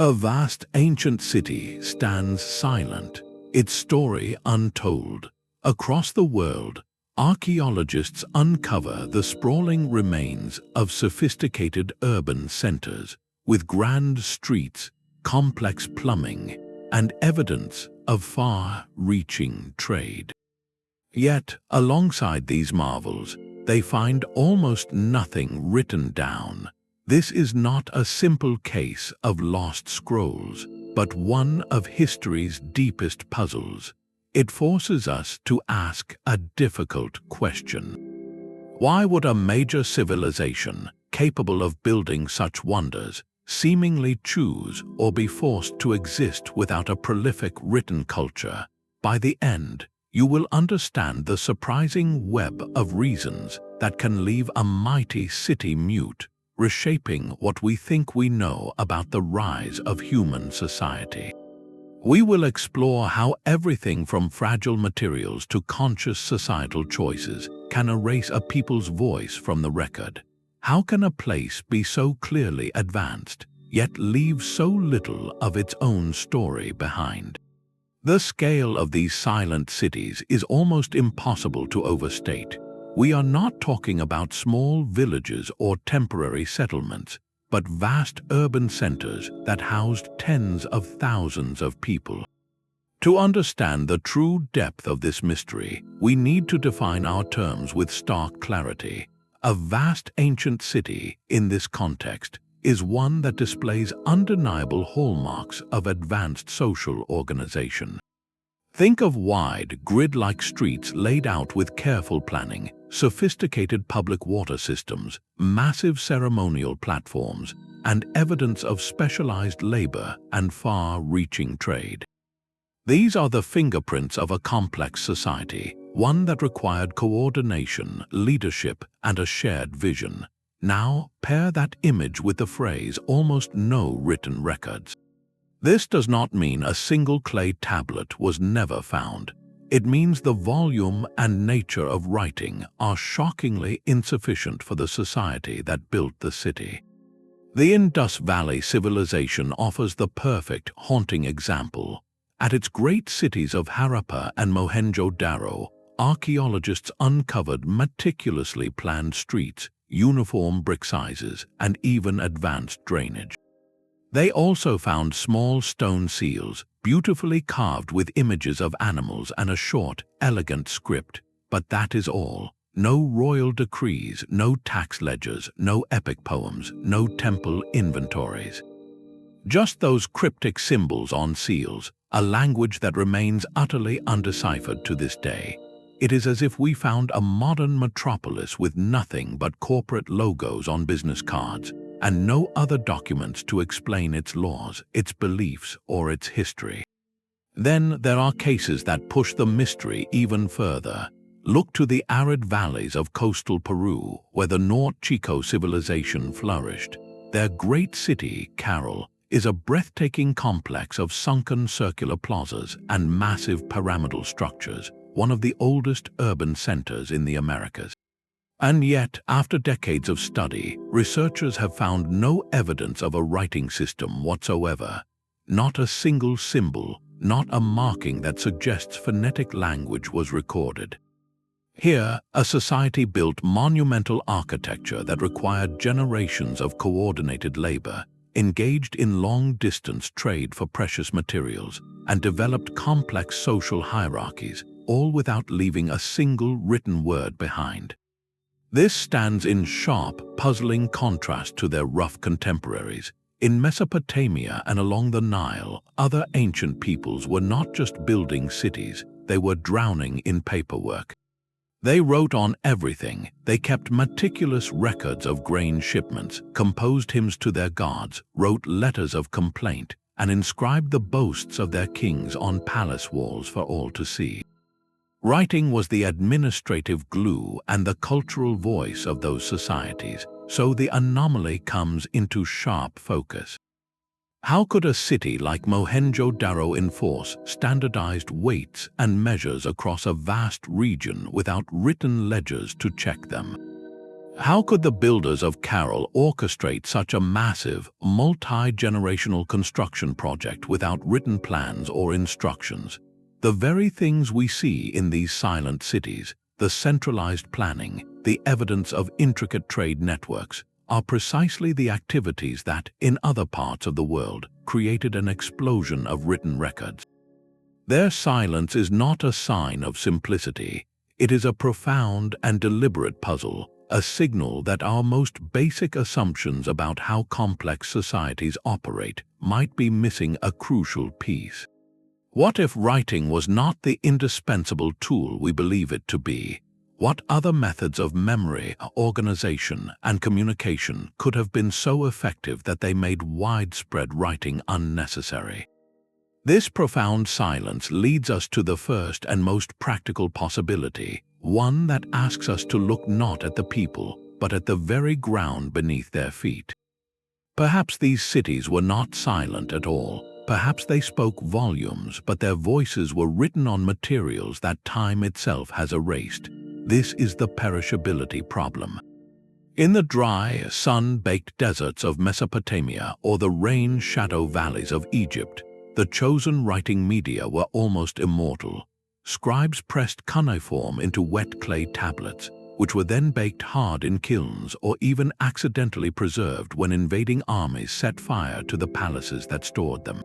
A vast ancient city stands silent, its story untold. Across the world, archaeologists uncover the sprawling remains of sophisticated urban centers, with grand streets, complex plumbing, and evidence of far-reaching trade. Yet, alongside these marvels, they find almost nothing written down. This is not a simple case of lost scrolls, but one of history's deepest puzzles. It forces us to ask a difficult question. Why would a major civilization, capable of building such wonders, seemingly choose or be forced to exist without a prolific written culture? By the end, you will understand the surprising web of reasons that can leave a mighty city mute, reshaping what we think we know about the rise of human society. We will explore how everything from fragile materials to conscious societal choices can erase a people's voice from the record. How can a place be so clearly advanced, yet leave so little of its own story behind? The scale of these silent cities is almost impossible to overstate. We are not talking about small villages or temporary settlements, but vast urban centers that housed tens of thousands of people. To understand the true depth of this mystery, we need to define our terms with stark clarity. A vast ancient city, in this context, is one that displays undeniable hallmarks of advanced social organization. Think of wide, grid-like streets laid out with careful planning, sophisticated public water systems, massive ceremonial platforms, and evidence of specialized labor and far-reaching trade. These are the fingerprints of a complex society, one that required coordination, leadership, and a shared vision. Now, pair that image with the phrase "almost no written records." This does not mean a single clay tablet was never found. It means the volume and nature of writing are shockingly insufficient for the society that built the city. The Indus Valley civilization offers the perfect, haunting example. At its great cities of Harappa and Mohenjo-daro, archaeologists uncovered meticulously planned streets, uniform brick sizes, and even advanced drainage. They also found small stone seals, beautifully carved with images of animals and a short, elegant script. But that is all. No royal decrees, no tax ledgers, no epic poems, no temple inventories. Just those cryptic symbols on seals, a language that remains utterly undeciphered to this day. It is as if we found a modern metropolis with nothing but corporate logos on business cards, and no other documents to explain its laws, its beliefs, or its history. Then there are cases that push the mystery even further. Look to the arid valleys of coastal Peru, where the Chico civilization flourished. Their great city, Caral, is a breathtaking complex of sunken circular plazas and massive pyramidal structures, one of the oldest urban centers in the Americas. And yet, after decades of study, researchers have found no evidence of a writing system whatsoever. Not a single symbol, not a marking that suggests phonetic language was recorded. Here, a society built monumental architecture that required generations of coordinated labor, engaged in long-distance trade for precious materials, and developed complex social hierarchies, all without leaving a single written word behind. This stands in sharp, puzzling contrast to their rough contemporaries. In Mesopotamia and along the Nile, other ancient peoples were not just building cities, they were drowning in paperwork. They wrote on everything. They kept meticulous records of grain shipments, composed hymns to their gods, wrote letters of complaint, and inscribed the boasts of their kings on palace walls for all to see. Writing was the administrative glue and the cultural voice of those societies, so the anomaly comes into sharp focus. How could a city like Mohenjo-daro enforce standardized weights and measures across a vast region without written ledgers to check them? How could the builders of Caral orchestrate such a massive, multi-generational construction project without written plans or instructions? The very things we see in these silent cities, the centralized planning, the evidence of intricate trade networks, are precisely the activities that, in other parts of the world, created an explosion of written records. Their silence is not a sign of simplicity. It is a profound and deliberate puzzle, a signal that our most basic assumptions about how complex societies operate might be missing a crucial piece. What if writing was not the indispensable tool we believe it to be? What other methods of memory, organization, and communication could have been so effective that they made widespread writing unnecessary? This profound silence leads us to the first and most practical possibility, one that asks us to look not at the people, but at the very ground beneath their feet. Perhaps these cities were not silent at all. Perhaps they spoke volumes, but their voices were written on materials that time itself has erased. This is the perishability problem. In the dry, sun-baked deserts of Mesopotamia or the rain-shadow valleys of Egypt, the chosen writing media were almost immortal. Scribes pressed cuneiform into wet clay tablets, which were then baked hard in kilns or even accidentally preserved when invading armies set fire to the palaces that stored them.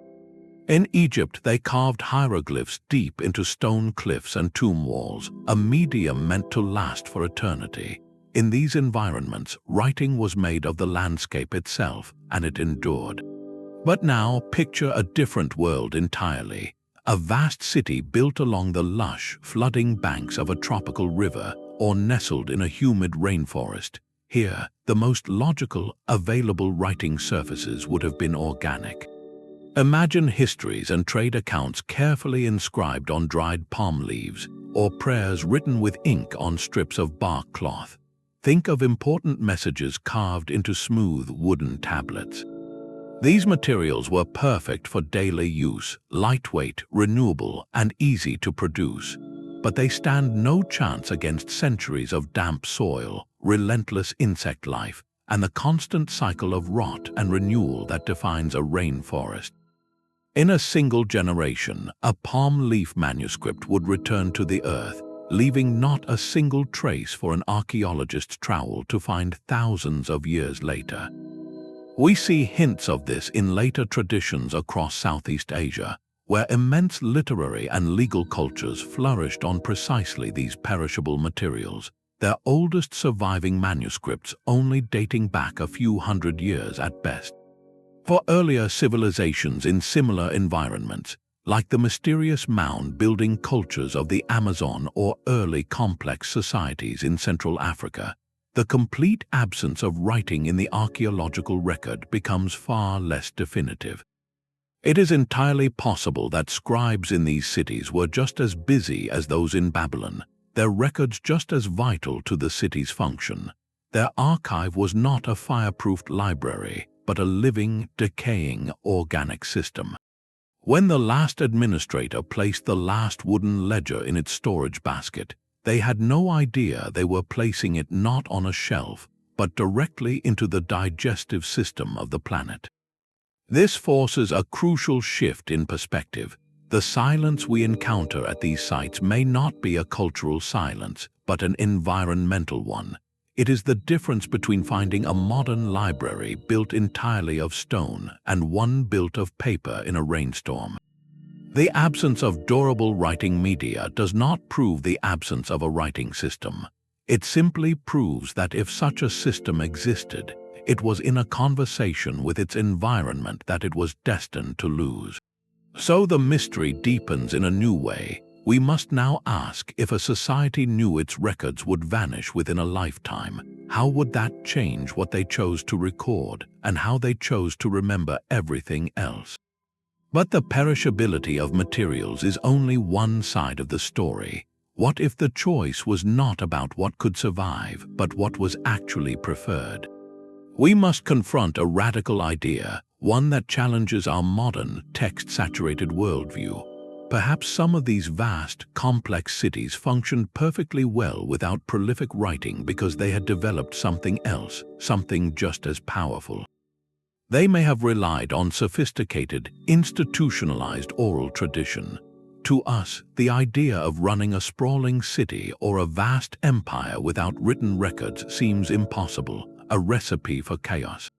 In Egypt, they carved hieroglyphs deep into stone cliffs and tomb walls, a medium meant to last for eternity. In these environments, writing was made of the landscape itself, and it endured. But now, picture a different world entirely. A vast city built along the lush, flooding banks of a tropical river or nestled in a humid rainforest. Here, the most logical, available writing surfaces would have been organic. Imagine histories and trade accounts carefully inscribed on dried palm leaves, or prayers written with ink on strips of bark cloth. Think of important messages carved into smooth wooden tablets. These materials were perfect for daily use, lightweight, renewable, and easy to produce. But they stand no chance against centuries of damp soil, relentless insect life, and the constant cycle of rot and renewal that defines a rainforest. In a single generation, a palm leaf manuscript would return to the earth, leaving not a single trace for an archaeologist's trowel to find thousands of years later. We see hints of this in later traditions across Southeast Asia, where immense literary and legal cultures flourished on precisely these perishable materials, their oldest surviving manuscripts only dating back a few hundred years at best. For earlier civilizations in similar environments, like the mysterious mound-building cultures of the Amazon or early complex societies in Central Africa, the complete absence of writing in the archaeological record becomes far less definitive. It is entirely possible that scribes in these cities were just as busy as those in Babylon, their records just as vital to the city's function. Their archive was not a fireproofed library, but a living, decaying, organic system. When the last administrator placed the last wooden ledger in its storage basket, they had no idea they were placing it not on a shelf, but directly into the digestive system of the planet. This forces a crucial shift in perspective. The silence we encounter at these sites may not be a cultural silence, but an environmental one. It is the difference between finding a modern library built entirely of stone and one built of paper in a rainstorm. The absence of durable writing media does not prove the absence of a writing system. It simply proves that if such a system existed, it was in a conversation with its environment that it was destined to lose. So the mystery deepens in a new way. We must now ask, if a society knew its records would vanish within a lifetime, how would that change what they chose to record and how they chose to remember everything else? But the perishability of materials is only one side of the story. What if the choice was not about what could survive, but what was actually preferred? We must confront a radical idea, one that challenges our modern, text-saturated worldview. Perhaps some of these vast, complex cities functioned perfectly well without prolific writing because they had developed something else, something just as powerful. They may have relied on sophisticated, institutionalized oral tradition. To us, the idea of running a sprawling city or a vast empire without written records seems impossible, a recipe for chaos.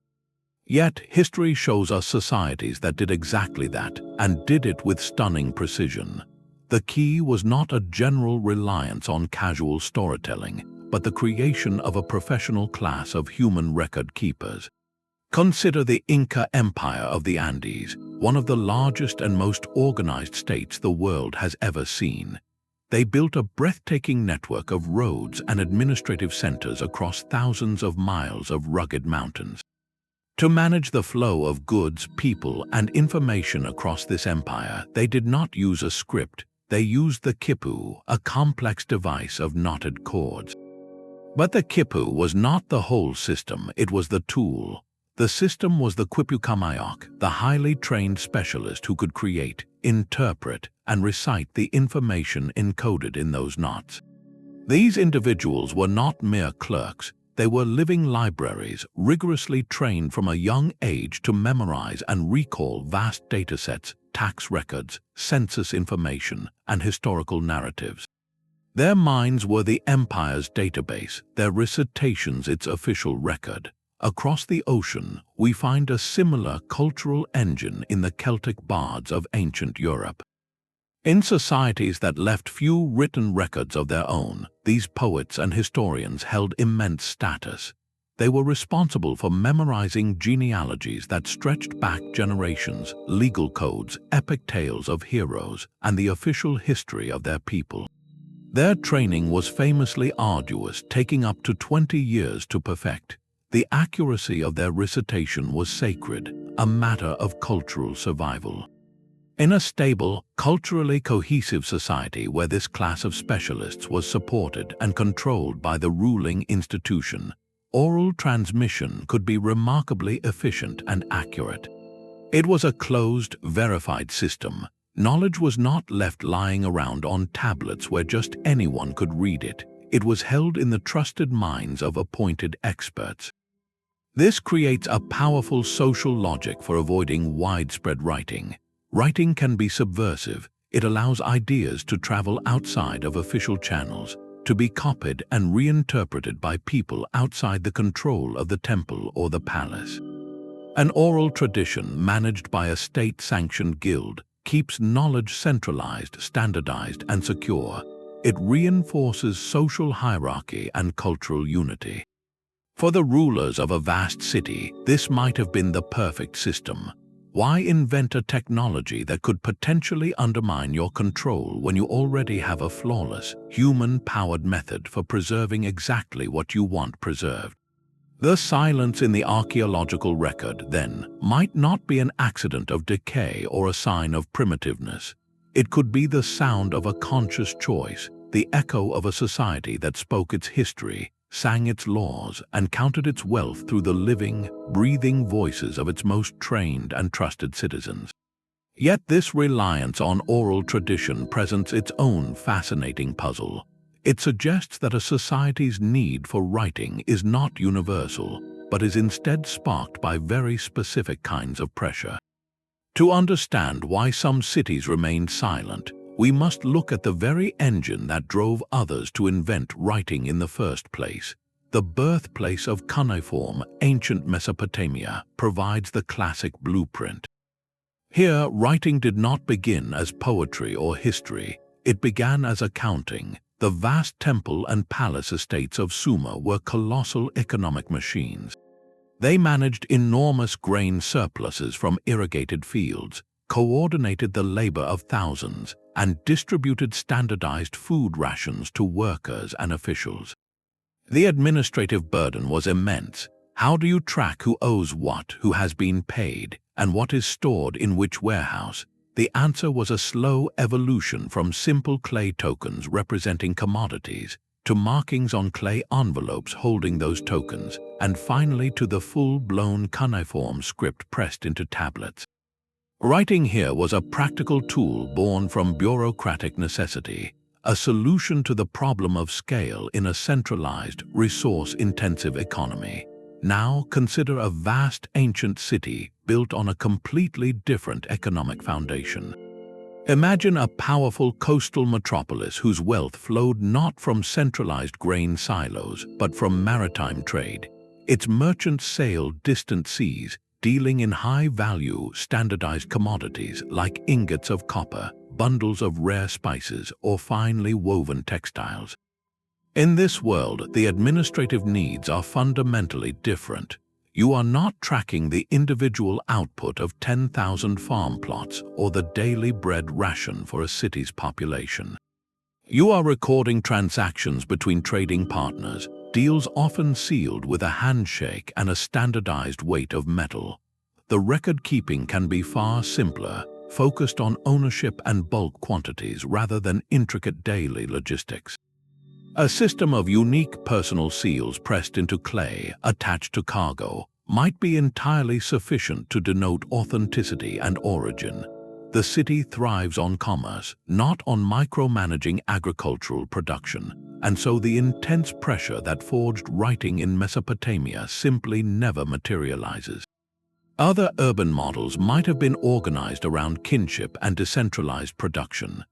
Yet, history shows us societies that did exactly that, and did it with stunning precision. The key was not a general reliance on casual storytelling, but the creation of a professional class of human record keepers. Consider the Inca Empire of the Andes, one of the largest and most organized states the world has ever seen. They built a breathtaking network of roads and administrative centers across thousands of miles of rugged mountains. To manage the flow of goods, people, and information across this empire, they did not use a script. They used the Khipu, a complex device of knotted cords. But the Khipu was not the whole system, it was the tool. The system was the Quipucamayok, the highly trained specialist who could create, interpret, and recite the information encoded in those knots. These individuals were not mere clerks. They were living libraries, rigorously trained from a young age to memorize and recall vast datasets, tax records, census information, and historical narratives. Their minds were the empire's database, their recitations its official record. Across the ocean, we find a similar cultural engine in the Celtic bards of ancient Europe. In societies that left few written records of their own, these poets and historians held immense status. They were responsible for memorizing genealogies that stretched back generations, legal codes, epic tales of heroes, and the official history of their people. Their training was famously arduous, taking up to 20 years to perfect. The accuracy of their recitation was sacred, a matter of cultural survival. In a stable, culturally cohesive society where this class of specialists was supported and controlled by the ruling institution, oral transmission could be remarkably efficient and accurate. It was a closed, verified system. Knowledge was not left lying around on tablets where just anyone could read it. It was held in the trusted minds of appointed experts. This creates a powerful social logic for avoiding widespread writing. Writing can be subversive. It allows ideas to travel outside of official channels, to be copied and reinterpreted by people outside the control of the temple or the palace. An oral tradition managed by a state-sanctioned guild keeps knowledge centralized, standardized, and secure. It reinforces social hierarchy and cultural unity. For the rulers of a vast city, this might have been the perfect system. Why invent a technology that could potentially undermine your control when you already have a flawless, human-powered method for preserving exactly what you want preserved? The silence in the archaeological record, then, might not be an accident of decay or a sign of primitiveness. It could be the sound of a conscious choice, the echo of a society that spoke its history, sang its laws, and counted its wealth through the living, breathing voices of its most trained and trusted citizens. Yet this reliance on oral tradition presents its own fascinating puzzle. It suggests that a society's need for writing is not universal, but is instead sparked by very specific kinds of pressure. To understand why some cities remained silent, we must look at the very engine that drove others to invent writing in the first place. The birthplace of cuneiform, ancient Mesopotamia, provides the classic blueprint. Here, writing did not begin as poetry or history. It began as accounting. The vast temple and palace estates of Sumer were colossal economic machines. They managed enormous grain surpluses from irrigated fields, coordinated the labor of thousands, and distributed standardized food rations to workers and officials. The administrative burden was immense. How do you track who owes what, who has been paid, and what is stored in which warehouse? The answer was a slow evolution from simple clay tokens representing commodities to markings on clay envelopes holding those tokens, and finally to the full-blown cuneiform script pressed into tablets. Writing here was a practical tool born from bureaucratic necessity, a solution to the problem of scale in a centralized, resource-intensive economy. Now consider a vast ancient city built on a completely different economic foundation. Imagine a powerful coastal metropolis whose wealth flowed not from centralized grain silos, but from maritime trade. Its merchants sailed distant seas, dealing in high-value, standardized commodities like ingots of copper, bundles of rare spices, or finely woven textiles. In this world, the administrative needs are fundamentally different. You are not tracking the individual output of 10,000 farm plots or the daily bread ration for a city's population. You are recording transactions between trading partners, deals often sealed with a handshake and a standardized weight of metal. The record-keeping can be far simpler, focused on ownership and bulk quantities rather than intricate daily logistics. A system of unique personal seals pressed into clay, attached to cargo, might be entirely sufficient to denote authenticity and origin. The city thrives on commerce, not on micromanaging agricultural production, and so the intense pressure that forged writing in Mesopotamia simply never materializes. Other urban models might have been organized around kinship and decentralized production.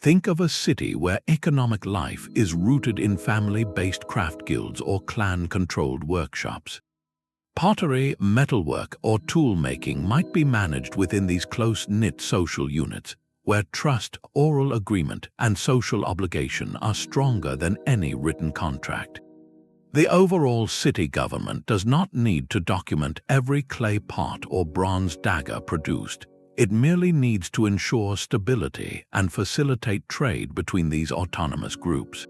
Think of a city where economic life is rooted in family-based craft guilds or clan-controlled workshops. Pottery, metalwork, or tool-making might be managed within these close-knit social units, where trust, oral agreement, and social obligation are stronger than any written contract. The overall city government does not need to document every clay pot or bronze dagger produced. It merely needs to ensure stability and facilitate trade between these autonomous groups.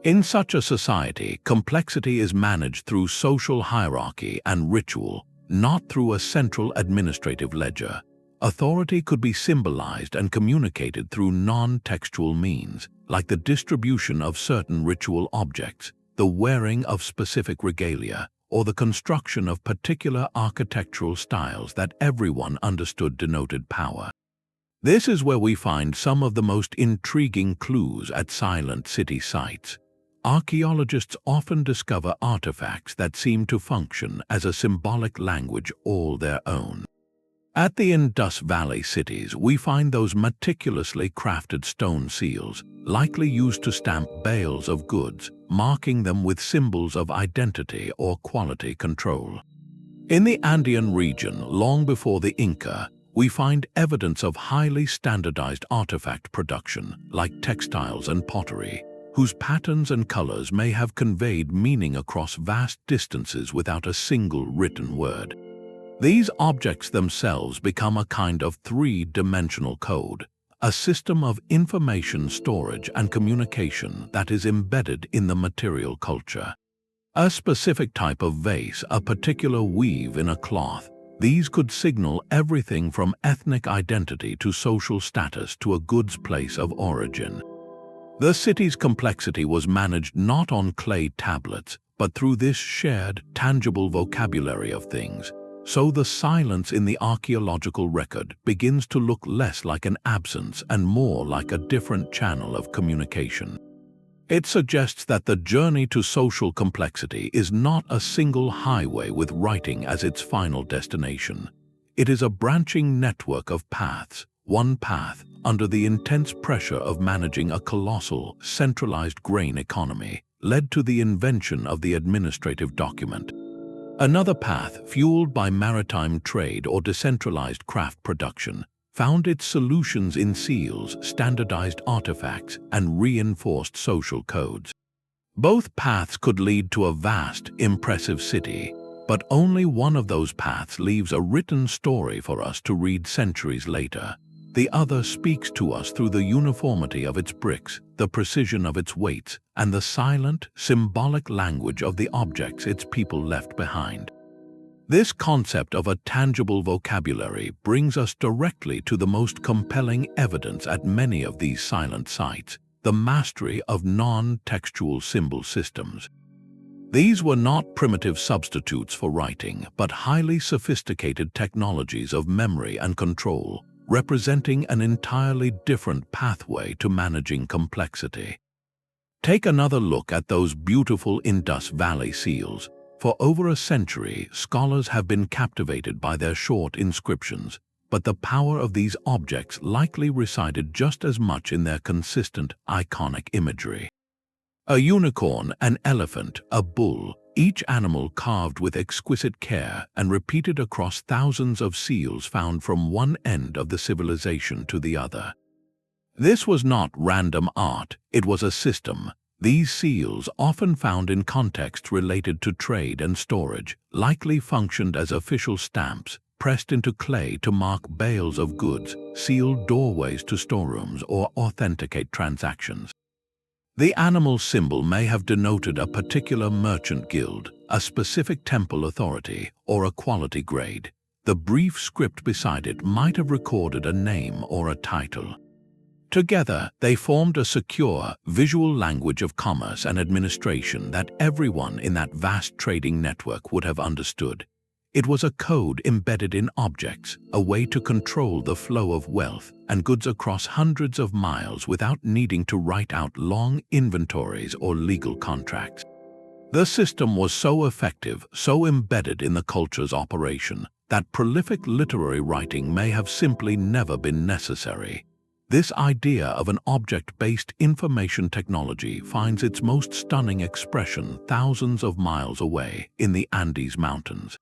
In such a society, complexity is managed through social hierarchy and ritual, not through a central administrative ledger. Authority could be symbolized and communicated through non-textual means, like the distribution of certain ritual objects, the wearing of specific regalia, or the construction of particular architectural styles that everyone understood denoted power. This is where we find some of the most intriguing clues at silent city sites. Archaeologists often discover artifacts that seem to function as a symbolic language all their own. At the Indus Valley cities, we find those meticulously crafted stone seals, likely used to stamp bales of goods, marking them with symbols of identity or quality control. In the Andean region, long before the Inca, we find evidence of highly standardized artifact production, like textiles and pottery, whose patterns and colors may have conveyed meaning across vast distances without a single written word. These objects themselves become a kind of three-dimensional code, a system of information storage and communication that is embedded in the material culture. A specific type of vase, a particular weave in a cloth, these could signal everything from ethnic identity to social status to a good's place of origin. The city's complexity was managed not on clay tablets, but through this shared, tangible vocabulary of things. So the silence in the archaeological record begins to look less like an absence and more like a different channel of communication. It suggests that the journey to social complexity is not a single highway with writing as its final destination. It is a branching network of paths, one path under the intense pressure of managing a colossal, centralized grain economy, led to the invention of the administrative document. Another path, fueled by maritime trade or decentralized craft production, found its solutions in seals, standardized artifacts, and reinforced social codes. Both paths could lead to a vast, impressive city, but only one of those paths leaves a written story for us to read centuries later. The other speaks to us through the uniformity of its bricks, the precision of its weights, and the silent, symbolic language of the objects its people left behind. This concept of a tangible vocabulary brings us directly to the most compelling evidence at many of these silent sites, the mastery of non-textual symbol systems. These were not primitive substitutes for writing, but highly sophisticated technologies of memory and control, representing an entirely different pathway to managing complexity. Take another look at those beautiful Indus Valley seals. For over a century, scholars have been captivated by their short inscriptions, but the power of these objects likely resided just as much in their consistent, iconic imagery. A unicorn, an elephant, a bull, each animal carved with exquisite care and repeated across thousands of seals found from one end of the civilization to the other. This was not random art, it was a system. These seals, often found in contexts related to trade and storage, likely functioned as official stamps, pressed into clay to mark bales of goods, seal doorways to storerooms, or authenticate transactions. The animal symbol may have denoted a particular merchant guild, a specific temple authority, or a quality grade. The brief script beside it might have recorded a name or a title. Together, they formed a secure, visual language of commerce and administration that everyone in that vast trading network would have understood. It was a code embedded in objects, a way to control the flow of wealth and goods across hundreds of miles without needing to write out long inventories or legal contracts. The system was so effective, so embedded in the culture's operation, that prolific literary writing may have simply never been necessary. This idea of an object-based information technology finds its most stunning expression thousands of miles away in the Andes Mountains.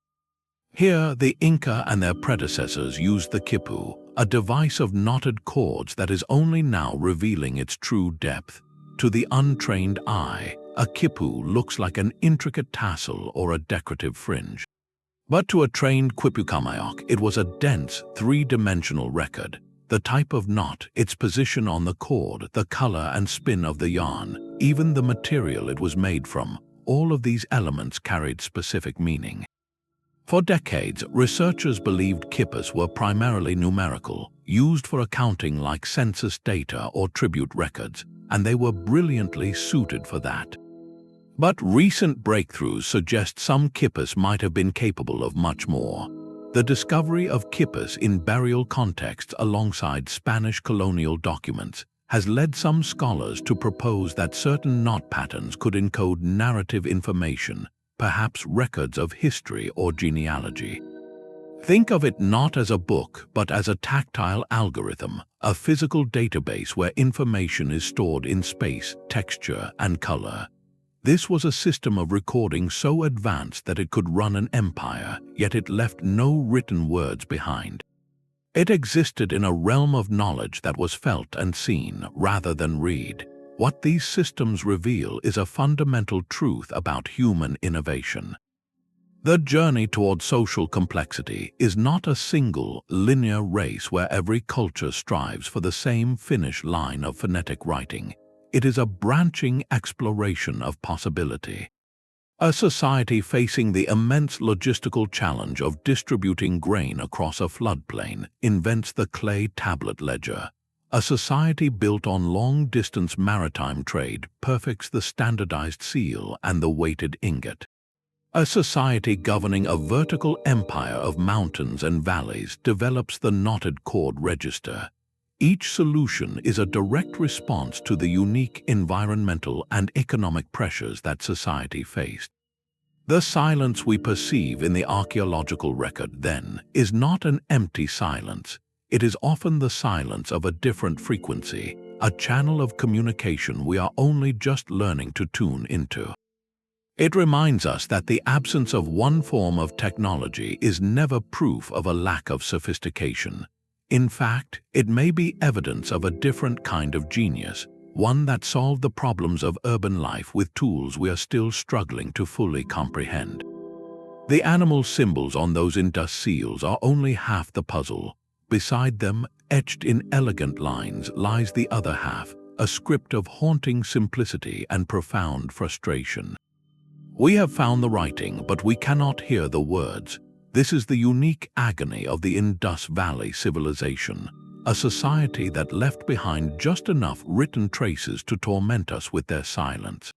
Here, the Inca and their predecessors used the Khipu, a device of knotted cords that is only now revealing its true depth. To the untrained eye, a Khipu looks like an intricate tassel or a decorative fringe. But to a trained Quipucamayok, it was a dense, three-dimensional record. The type of knot, its position on the cord, the color and spin of the yarn, even the material it was made from, all of these elements carried specific meaning. For decades, researchers believed quipus were primarily numerical, used for accounting like census data or tribute records, and they were brilliantly suited for that. But recent breakthroughs suggest some quipus might have been capable of much more. The discovery of quipus in burial contexts alongside Spanish colonial documents has led some scholars to propose that certain knot patterns could encode narrative information, perhaps records of history or genealogy. Think of it not as a book, but as a tactile algorithm, a physical database where information is stored in space, texture, and color. This was a system of recording so advanced that it could run an empire, yet it left no written words behind. It existed in a realm of knowledge that was felt and seen rather than read. What these systems reveal is a fundamental truth about human innovation. The journey toward social complexity is not a single, linear race where every culture strives for the same finish line of phonetic writing. It is a branching exploration of possibility. A society facing the immense logistical challenge of distributing grain across a floodplain invents the clay tablet ledger. A society built on long-distance maritime trade perfects the standardized seal and the weighted ingot. A society governing a vertical empire of mountains and valleys develops the knotted cord register. Each solution is a direct response to the unique environmental and economic pressures that society faced. The silence we perceive in the archaeological record, then, is not an empty silence. It is often the silence of a different frequency, a channel of communication we are only just learning to tune into. It reminds us that the absence of one form of technology is never proof of a lack of sophistication. In fact, it may be evidence of a different kind of genius, one that solved the problems of urban life with tools we are still struggling to fully comprehend. The animal symbols on those Indus seals are only half the puzzle. Beside them, etched in elegant lines, lies the other half, a script of haunting simplicity and profound frustration. We have found the writing, but we cannot hear the words. This is the unique agony of the Indus Valley civilization, a society that left behind just enough written traces to torment us with their silence.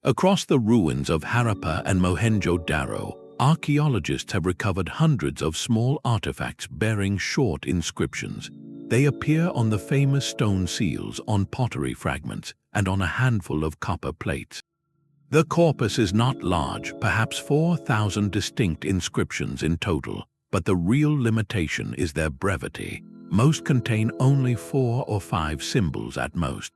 Across the ruins of Harappa and Mohenjo-daro, archaeologists have recovered hundreds of small artifacts bearing short inscriptions. They appear on the famous stone seals, on pottery fragments, and on a handful of copper plates. The corpus is not large, perhaps 4,000 distinct inscriptions in total, but the real limitation is their brevity. Most contain only 4 or 5 symbols at most.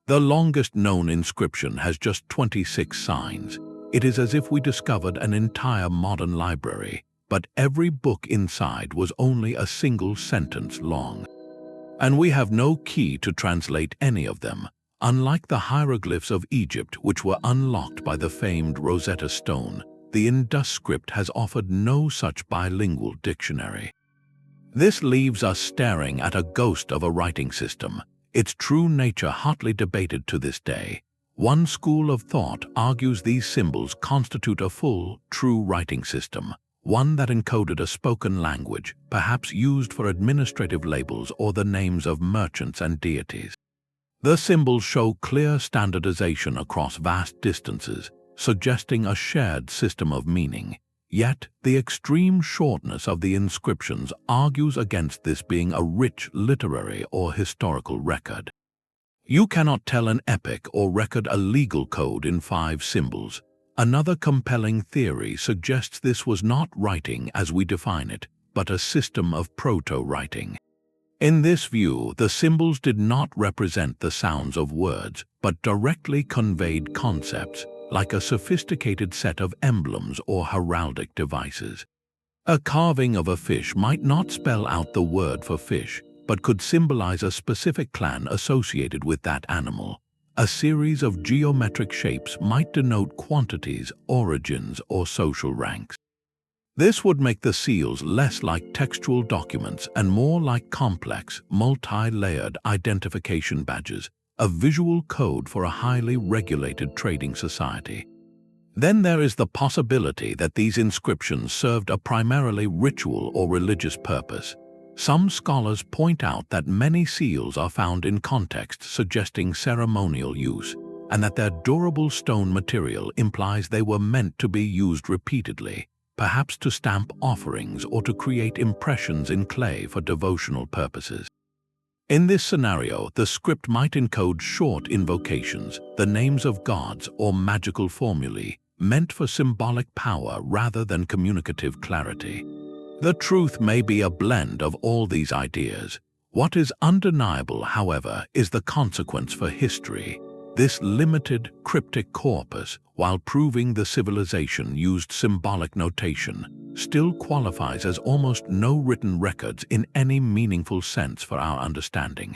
The longest known inscription has just 26 signs. It is as if we discovered an entire modern library, but every book inside was only a single sentence long. And we have no key to translate any of them, unlike the hieroglyphs of Egypt, which were unlocked by the famed Rosetta Stone. The Indus script has offered no such bilingual dictionary. This leaves us staring at a ghost of a writing system, its true nature hotly debated to this day. One school of thought argues these symbols constitute a full, true writing system, one that encoded a spoken language, perhaps used for administrative labels or the names of merchants and deities. The symbols show clear standardization across vast distances, suggesting a shared system of meaning. Yet, the extreme shortness of the inscriptions argues against this being a rich literary or historical record. You cannot tell an epic or record a legal code in 5 symbols. Another compelling theory suggests this was not writing as we define it, but a system of proto-writing. In this view, the symbols did not represent the sounds of words, but directly conveyed concepts, like a sophisticated set of emblems or heraldic devices. A carving of a fish might not spell out the word for fish, but could symbolize a specific clan associated with that animal. A series of geometric shapes might denote quantities, origins, or social ranks. This would make the seals less like textual documents and more like complex, multi-layered identification badges, a visual code for a highly regulated trading society. Then there is the possibility that these inscriptions served a primarily ritual or religious purpose. Some scholars point out that many seals are found in context suggesting ceremonial use, and that their durable stone material implies they were meant to be used repeatedly, perhaps to stamp offerings or to create impressions in clay for devotional purposes. In this scenario, the script might encode short invocations, the names of gods, or magical formulae, meant for symbolic power rather than communicative clarity. The truth may be a blend of all these ideas. What is undeniable, however, is the consequence for history. This limited, cryptic corpus, while proving the civilization used symbolic notation, still qualifies as almost no written records in any meaningful sense for our understanding.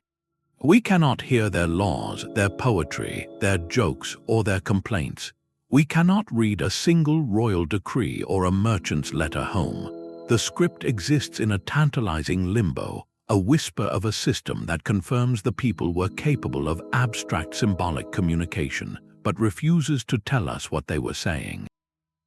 We cannot hear their laws, their poetry, their jokes, or their complaints. We cannot read a single royal decree or a merchant's letter home. The script exists in a tantalizing limbo, a whisper of a system that confirms the people were capable of abstract symbolic communication, but refuses to tell us what they were saying.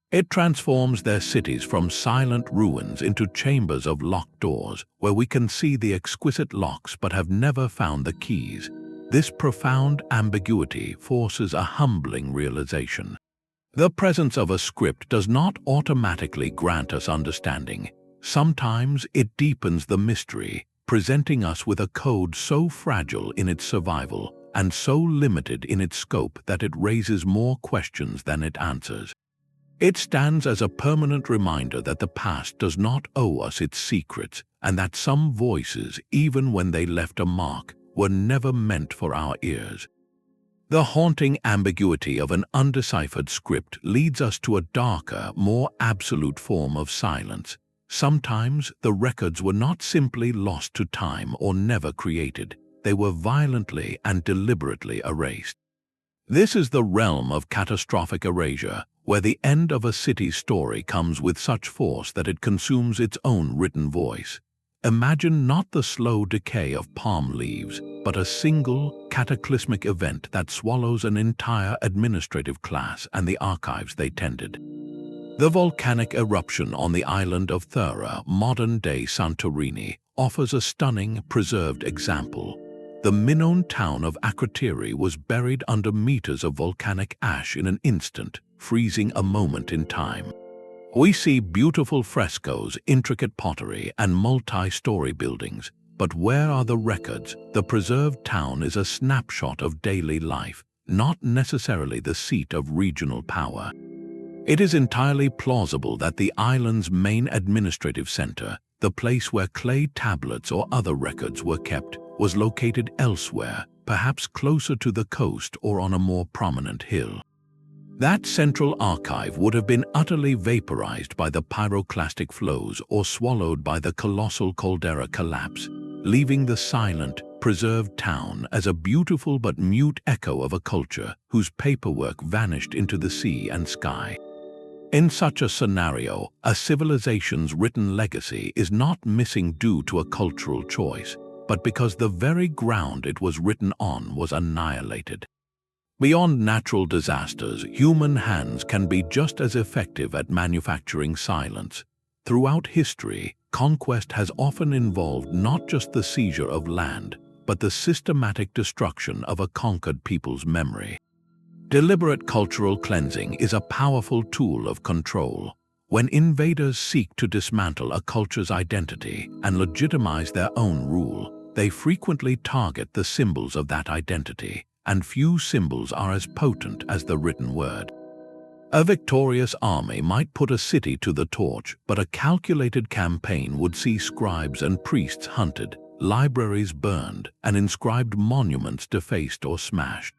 It transforms their cities from silent ruins into chambers of locked doors, where we can see the exquisite locks but have never found the keys. This profound ambiguity forces a humbling realization. The presence of a script does not automatically grant us understanding. Sometimes it deepens the mystery, presenting us with a code so fragile in its survival and so limited in its scope that it raises more questions than it answers. It stands as a permanent reminder that the past does not owe us its secrets, and that some voices, even when they left a mark, were never meant for our ears. The haunting ambiguity of an undeciphered script leads us to a darker, more absolute form of silence. Sometimes the records were not simply lost to time or never created. They were violently and deliberately erased. This is the realm of catastrophic erasure, where the end of a city's story comes with such force that it consumes its own written voice. Imagine not the slow decay of palm leaves, but a single, cataclysmic event that swallows an entire administrative class and the archives they tended. The volcanic eruption on the island of Thera, modern-day Santorini, offers a stunning, preserved example. The Minoan town of Akrotiri was buried under meters of volcanic ash in an instant, freezing a moment in time. We see beautiful frescoes, intricate pottery, and multi-story buildings, but where are the records? The preserved town is a snapshot of daily life, not necessarily the seat of regional power. It is entirely plausible that the island's main administrative center, the place where clay tablets or other records were kept, was located elsewhere, perhaps closer to the coast or on a more prominent hill. That central archive would have been utterly vaporized by the pyroclastic flows or swallowed by the colossal caldera collapse, leaving the silent, preserved town as a beautiful but mute echo of a culture whose paperwork vanished into the sea and sky. In such a scenario, a civilization's written legacy is not missing due to a cultural choice, but because the very ground it was written on was annihilated. Beyond natural disasters, human hands can be just as effective at manufacturing silence. Throughout history, conquest has often involved not just the seizure of land, but the systematic destruction of a conquered people's memory. Deliberate cultural cleansing is a powerful tool of control. When invaders seek to dismantle a culture's identity and legitimize their own rule, they frequently target the symbols of that identity, and few symbols are as potent as the written word. A victorious army might put a city to the torch, but a calculated campaign would see scribes and priests hunted, libraries burned, and inscribed monuments defaced or smashed.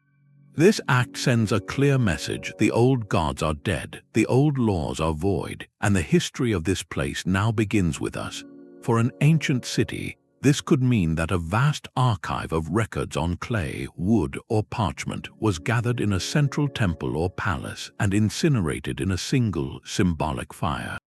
This act sends a clear message: the old gods are dead, the old laws are void, and the history of this place now begins with us. For an ancient city, this could mean that a vast archive of records on clay, wood, or parchment was gathered in a central temple or palace and incinerated in a single, symbolic fire.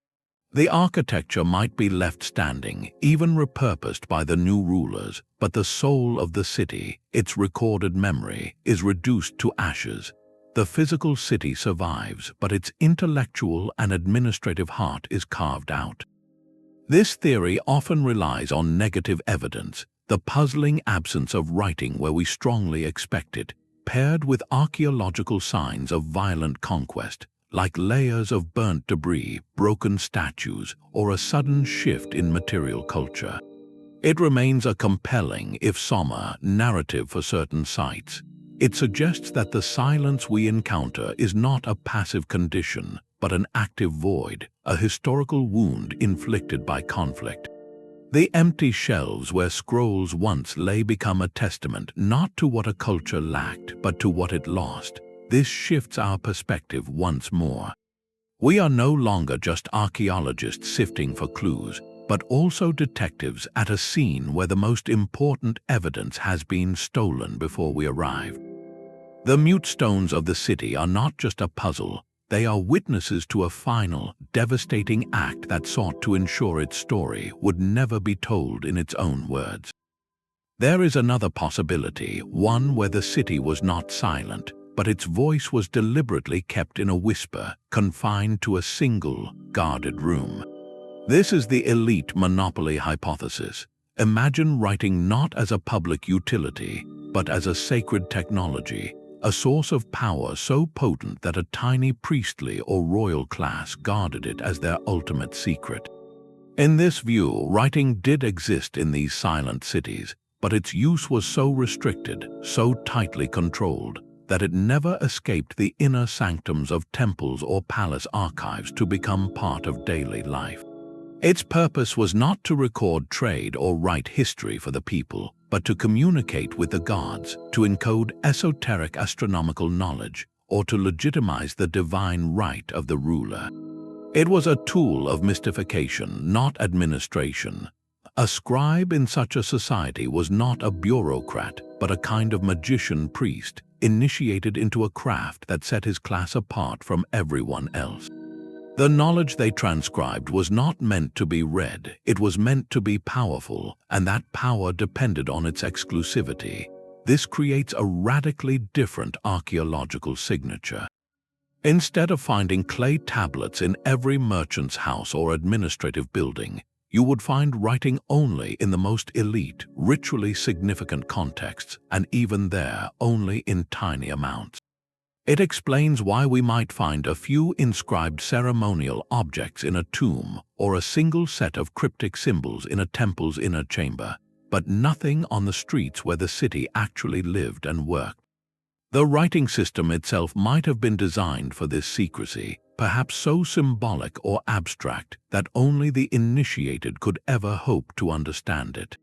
The architecture might be left standing, even repurposed by the new rulers, but the soul of the city, its recorded memory, is reduced to ashes. The physical city survives, but its intellectual and administrative heart is carved out. This theory often relies on negative evidence, the puzzling absence of writing where we strongly expect it, paired with archaeological signs of violent conquest, like layers of burnt debris, broken statues, or a sudden shift in material culture. It remains a compelling, if somber, narrative for certain sites. It suggests that the silence we encounter is not a passive condition, but an active void, a historical wound inflicted by conflict. The empty shelves where scrolls once lay become a testament not to what a culture lacked, but to what it lost. This shifts our perspective once more. We are no longer just archaeologists sifting for clues, but also detectives at a scene where the most important evidence has been stolen before we arrive. The mute stones of the city are not just a puzzle, they are witnesses to a final, devastating act that sought to ensure its story would never be told in its own words. There is another possibility, one where the city was not silent, but its voice was deliberately kept in a whisper, confined to a single, guarded room. This is the elite monopoly hypothesis. Imagine writing not as a public utility, but as a sacred technology, a source of power so potent that a tiny priestly or royal class guarded it as their ultimate secret. In this view, writing did exist in these silent cities, but its use was so restricted, so tightly controlled, that it never escaped the inner sanctums of temples or palace archives to become part of daily life. Its purpose was not to record trade or write history for the people, but to communicate with the gods, to encode esoteric astronomical knowledge, or to legitimize the divine right of the ruler. It was a tool of mystification, not administration. A scribe in such a society was not a bureaucrat, but a kind of magician priest, initiated into a craft that set his class apart from everyone else. The knowledge they transcribed was not meant to be read, it was meant to be powerful, and that power depended on its exclusivity. This creates a radically different archaeological signature. Instead of finding clay tablets in every merchant's house or administrative building, you would find writing only in the most elite, ritually significant contexts, and even there only in tiny amounts. It explains why we might find a few inscribed ceremonial objects in a tomb or a single set of cryptic symbols in a temple's inner chamber, but nothing on the streets where the city actually lived and worked. The writing system itself might have been designed for this secrecy, perhaps so symbolic or abstract that only the initiated could ever hope to understand it.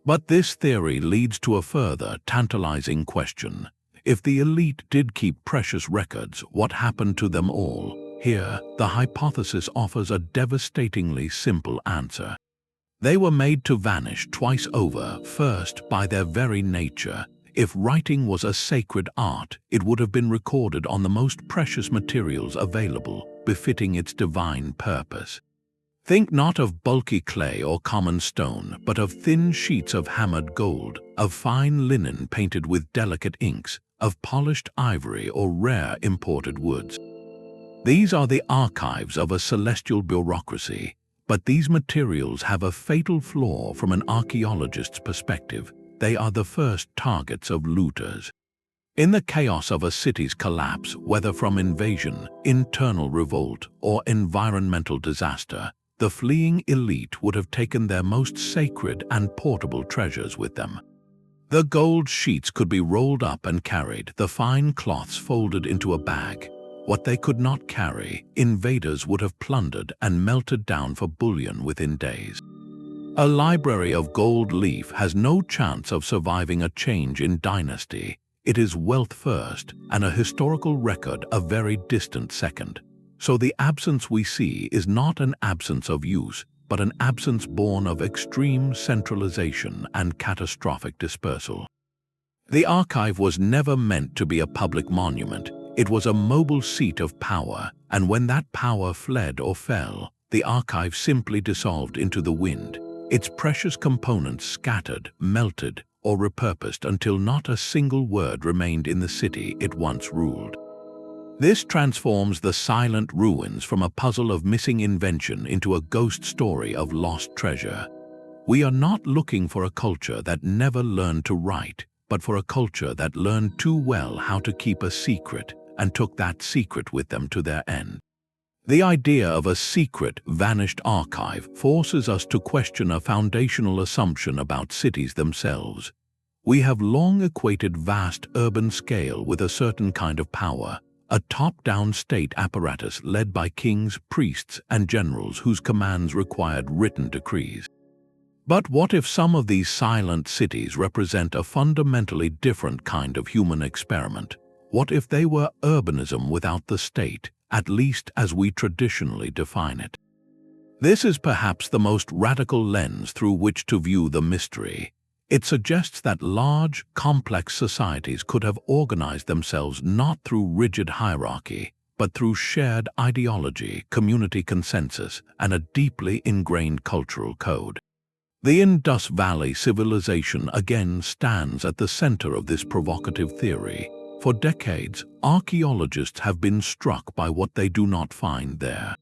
But this theory leads to a further tantalizing question. If the elite did keep precious records, what happened to them all? Here, the hypothesis offers a devastatingly simple answer. They were made to vanish twice over. First, by their very nature. If writing was a sacred art, it would have been recorded on the most precious materials available, befitting its divine purpose. Think not of bulky clay or common stone, but of thin sheets of hammered gold, of fine linen painted with delicate inks, of polished ivory or rare imported woods. These are the archives of a celestial bureaucracy, but these materials have a fatal flaw from an archaeologist's perspective. They are the first targets of looters. In the chaos of a city's collapse, whether from invasion, internal revolt, or environmental disaster, the fleeing elite would have taken their most sacred and portable treasures with them. The gold sheets could be rolled up and carried, the fine cloths folded into a bag. What they could not carry, invaders would have plundered and melted down for bullion within days. A library of gold leaf has no chance of surviving a change in dynasty. It is wealth first, and a historical record a very distant second. So the absence we see is not an absence of use, but an absence born of extreme centralization and catastrophic dispersal. The archive was never meant to be a public monument. It was a mobile seat of power, and when that power fled or fell, the archive simply dissolved into the wind, its precious components scattered, melted, or repurposed until not a single word remained in the city it once ruled. This transforms the silent ruins from a puzzle of missing invention into a ghost story of lost treasure. We are not looking for a culture that never learned to write, but for a culture that learned too well how to keep a secret and took that secret with them to their end. The idea of a secret, vanished archive forces us to question a foundational assumption about cities themselves. We have long equated vast urban scale with a certain kind of power, a top-down state apparatus led by kings, priests, and generals whose commands required written decrees. But what if some of these silent cities represent a fundamentally different kind of human experiment? What if they were urbanism without the state, at least as we traditionally define it? This is perhaps the most radical lens through which to view the mystery. It suggests that large, complex societies could have organized themselves not through rigid hierarchy, but through shared ideology, community consensus, and a deeply ingrained cultural code. The Indus Valley civilization again stands at the center of this provocative theory. For decades, archaeologists have been struck by what they do not find there.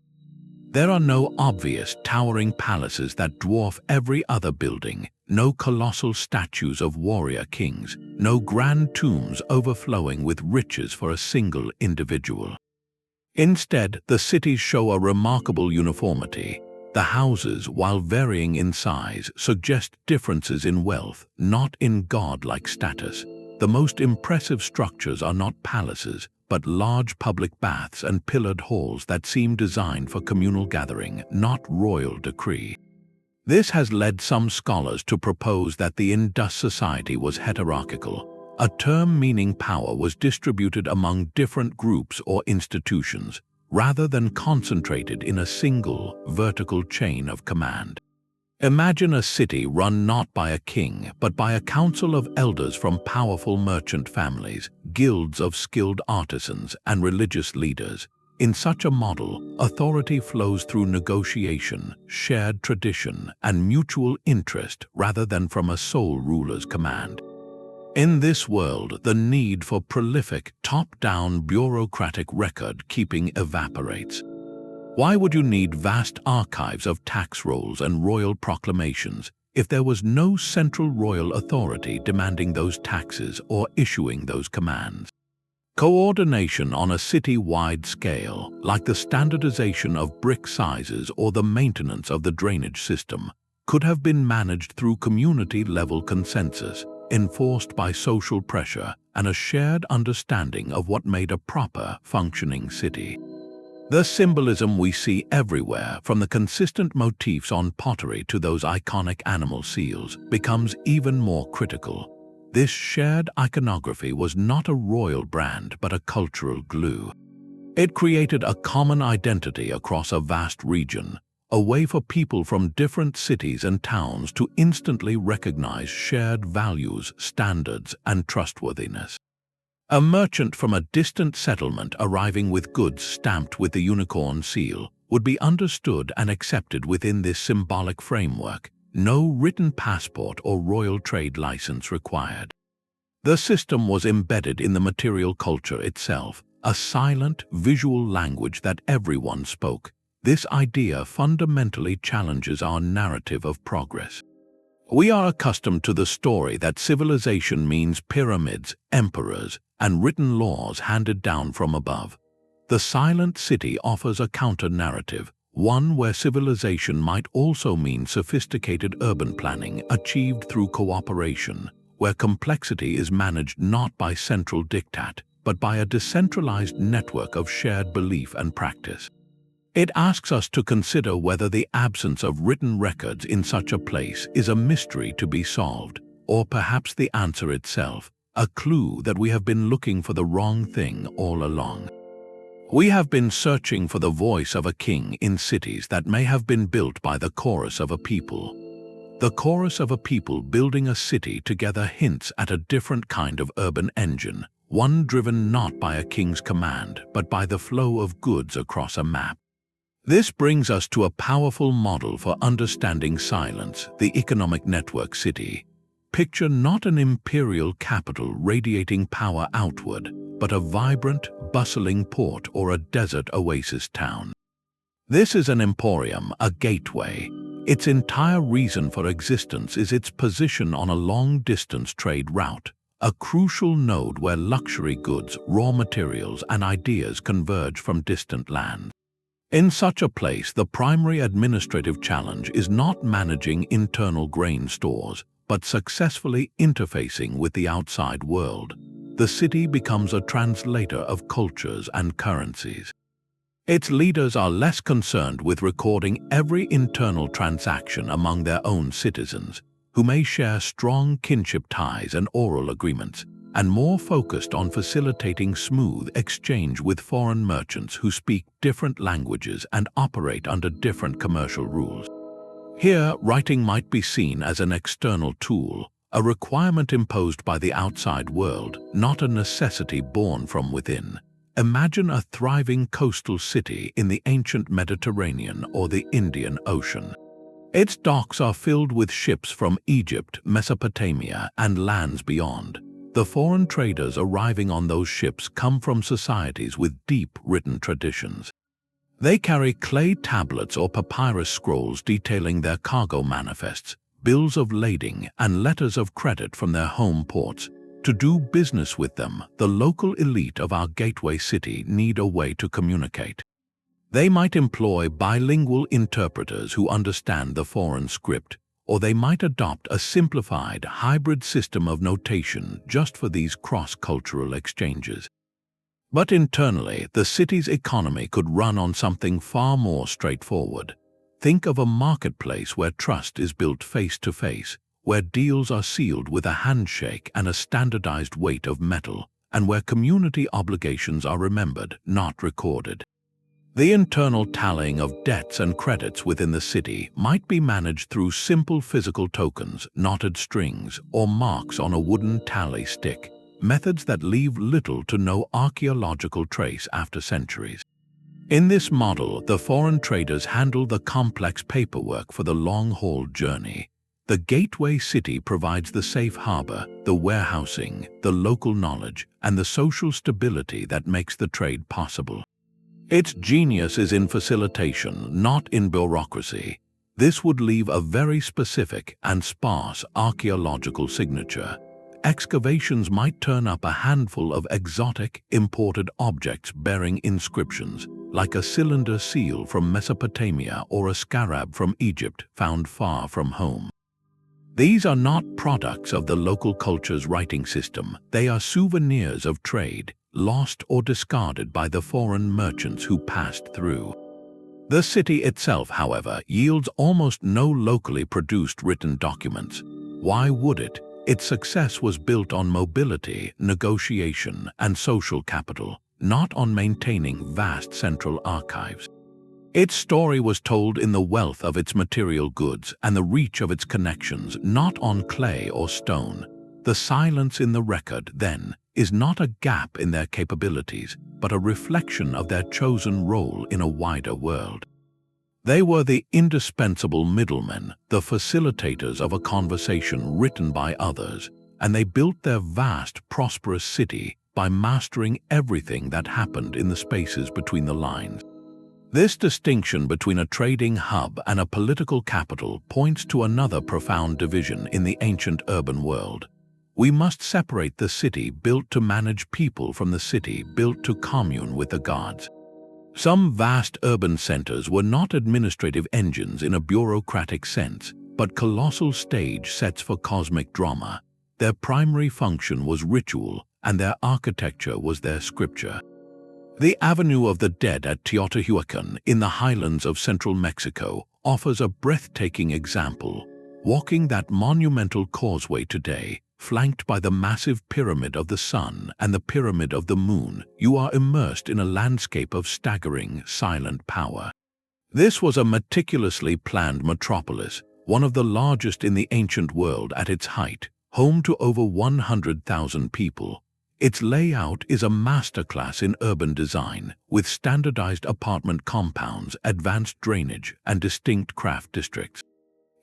There are no obvious, towering palaces that dwarf every other building, no colossal statues of warrior kings, no grand tombs overflowing with riches for a single individual. Instead, the cities show a remarkable uniformity. The houses, while varying in size, suggest differences in wealth, not in godlike status. The most impressive structures are not palaces, but large public baths and pillared halls that seem designed for communal gathering, not royal decree. This has led some scholars to propose that the Indus society was hierarchical, a term meaning power was distributed among different groups or institutions, rather than concentrated in a single, vertical chain of command. Imagine a city run not by a king, but by a council of elders from powerful merchant families, guilds of skilled artisans, and religious leaders. In such a model, authority flows through negotiation, shared tradition, and mutual interest rather than from a sole ruler's command. In this world, the need for prolific, top-down bureaucratic record-keeping evaporates. Why would you need vast archives of tax rolls and royal proclamations if there was no central royal authority demanding those taxes or issuing those commands? Coordination on a city-wide scale, like the standardization of brick sizes or the maintenance of the drainage system, could have been managed through community-level consensus, enforced by social pressure and a shared understanding of what made a proper, functioning city. The symbolism we see everywhere, from the consistent motifs on pottery to those iconic animal seals, becomes even more critical. This shared iconography was not a royal brand but a cultural glue. It created a common identity across a vast region, a way for people from different cities and towns to instantly recognize shared values, standards, and trustworthiness. A merchant from a distant settlement arriving with goods stamped with the unicorn seal would be understood and accepted within this symbolic framework, no written passport or royal trade license required. The system was embedded in the material culture itself, a silent, visual language that everyone spoke. This idea fundamentally challenges our narrative of progress. We are accustomed to the story that civilization means pyramids, emperors, and written laws handed down from above. The silent city offers a counter-narrative, one where civilization might also mean sophisticated urban planning achieved through cooperation, where complexity is managed not by central diktat, but by a decentralized network of shared belief and practice. It asks us to consider whether the absence of written records in such a place is a mystery to be solved, or perhaps the answer itself, a clue that we have been looking for the wrong thing all along. We have been searching for the voice of a king in cities that may have been built by the chorus of a people. The chorus of a people building a city together hints at a different kind of urban engine, one driven not by a king's command, but by the flow of goods across a map. This brings us to a powerful model for understanding silence, the economic network city. Picture not an imperial capital radiating power outward, but a vibrant, bustling port or a desert oasis town. This is an emporium, a gateway. Its entire reason for existence is its position on a long-distance trade route, a crucial node where luxury goods, raw materials, and ideas converge from distant lands. In such a place, the primary administrative challenge is not managing internal grain stores, but successfully interfacing with the outside world. The city becomes a translator of cultures and currencies. Its leaders are less concerned with recording every internal transaction among their own citizens, who may share strong kinship ties and oral agreements, and more focused on facilitating smooth exchange with foreign merchants who speak different languages and operate under different commercial rules. Here, writing might be seen as an external tool, a requirement imposed by the outside world, not a necessity born from within. Imagine a thriving coastal city in the ancient Mediterranean or the Indian Ocean. Its docks are filled with ships from Egypt, Mesopotamia, and lands beyond. The foreign traders arriving on those ships come from societies with deep written traditions. They carry clay tablets or papyrus scrolls detailing their cargo manifests, bills of lading, and letters of credit from their home ports. To do business with them, the local elite of our gateway city need a way to communicate. They might employ bilingual interpreters who understand the foreign script, or they might adopt a simplified, hybrid system of notation just for these cross-cultural exchanges. But internally, the city's economy could run on something far more straightforward. Think of a marketplace where trust is built face-to-face, where deals are sealed with a handshake and a standardized weight of metal, and where community obligations are remembered, not recorded. The internal tallying of debts and credits within the city might be managed through simple physical tokens, knotted strings, or marks on a wooden tally stick, methods that leave little to no archaeological trace after centuries. In this model, the foreign traders handle the complex paperwork for the long-haul journey. The gateway city provides the safe harbor, the warehousing, the local knowledge, and the social stability that makes the trade possible. Its genius is in facilitation, not in bureaucracy. This would leave a very specific and sparse archaeological signature. Excavations might turn up a handful of exotic, imported objects bearing inscriptions, like a cylinder seal from Mesopotamia or a scarab from Egypt found far from home. These are not products of the local culture's writing system. They are souvenirs of trade, lost or discarded by the foreign merchants who passed through. The city itself, however, yields almost no locally produced written documents. Why would it? Its success was built on mobility, negotiation, and social capital, not on maintaining vast central archives. Its story was told in the wealth of its material goods and the reach of its connections, not on clay or stone. The silence in the record, then, is not a gap in their capabilities, but a reflection of their chosen role in a wider world. They were the indispensable middlemen, the facilitators of a conversation written by others, and they built their vast, prosperous city by mastering everything that happened in the spaces between the lines. This distinction between a trading hub and a political capital points to another profound division in the ancient urban world. We must separate the city built to manage people from the city built to commune with the gods. Some vast urban centers were not administrative engines in a bureaucratic sense, but colossal stage sets for cosmic drama. Their primary function was ritual, and their architecture was their scripture. The Avenue of the Dead at Teotihuacan in the highlands of central Mexico offers a breathtaking example. Walking that monumental causeway today, flanked by the massive Pyramid of the Sun and the Pyramid of the Moon, you are immersed in a landscape of staggering, silent power. This was a meticulously planned metropolis, one of the largest in the ancient world at its height, home to over 100,000 people. Its layout is a masterclass in urban design, with standardized apartment compounds, advanced drainage, and distinct craft districts.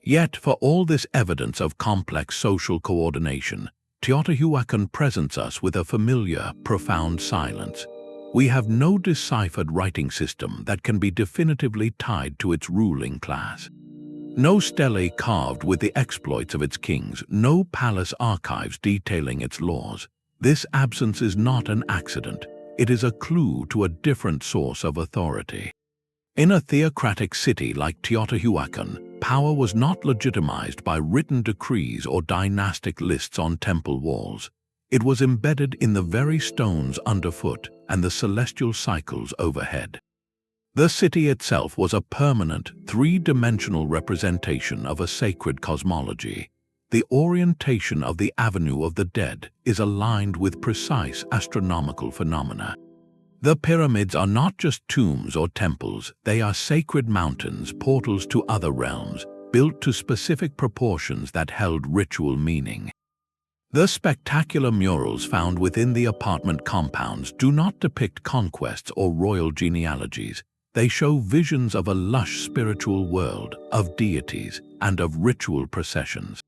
Yet, for all this evidence of complex social coordination, Teotihuacan presents us with a familiar, profound silence. We have no deciphered writing system that can be definitively tied to its ruling class. No stele carved with the exploits of its kings, no palace archives detailing its laws. This absence is not an accident. It is a clue to a different source of authority. In a theocratic city like Teotihuacan, power was not legitimized by written decrees or dynastic lists on temple walls. It was embedded in the very stones underfoot and the celestial cycles overhead. The city itself was a permanent, three-dimensional representation of a sacred cosmology. The orientation of the Avenue of the Dead is aligned with precise astronomical phenomena. The pyramids are not just tombs or temples, they are sacred mountains, portals to other realms, built to specific proportions that held ritual meaning. The spectacular murals found within the apartment compounds do not depict conquests or royal genealogies. They show visions of a lush spiritual world, of deities, and of ritual processions.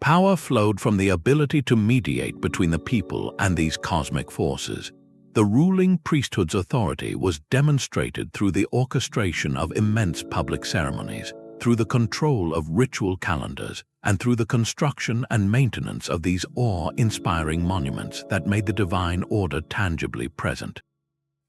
Power flowed from the ability to mediate between the people and these cosmic forces. The ruling priesthood's authority was demonstrated through the orchestration of immense public ceremonies, through the control of ritual calendars, and through the construction and maintenance of these awe-inspiring monuments that made the divine order tangibly present.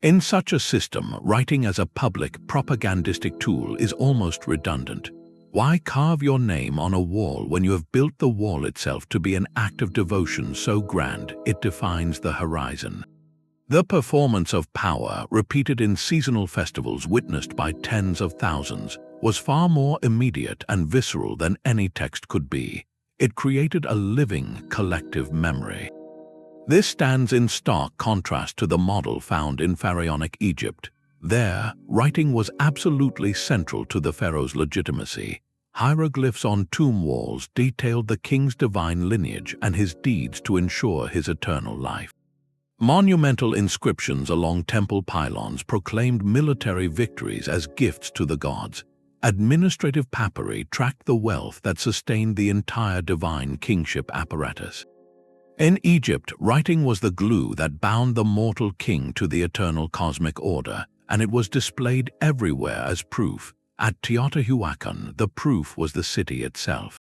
In such a system, writing as a public propagandistic tool is almost redundant. Why carve your name on a wall when you have built the wall itself to be an act of devotion so grand it defines the horizon? The performance of power, repeated in seasonal festivals witnessed by tens of thousands, was far more immediate and visceral than any text could be. It created a living, collective memory. This stands in stark contrast to the model found in pharaonic Egypt. There, writing was absolutely central to the pharaoh's legitimacy. Hieroglyphs on tomb walls detailed the king's divine lineage and his deeds to ensure his eternal life. Monumental inscriptions along temple pylons proclaimed military victories as gifts to the gods. Administrative papyri tracked the wealth that sustained the entire divine kingship apparatus. In Egypt, writing was the glue that bound the mortal king to the eternal cosmic order, and it was displayed everywhere as proof. At Teotihuacan, the proof was the city itself.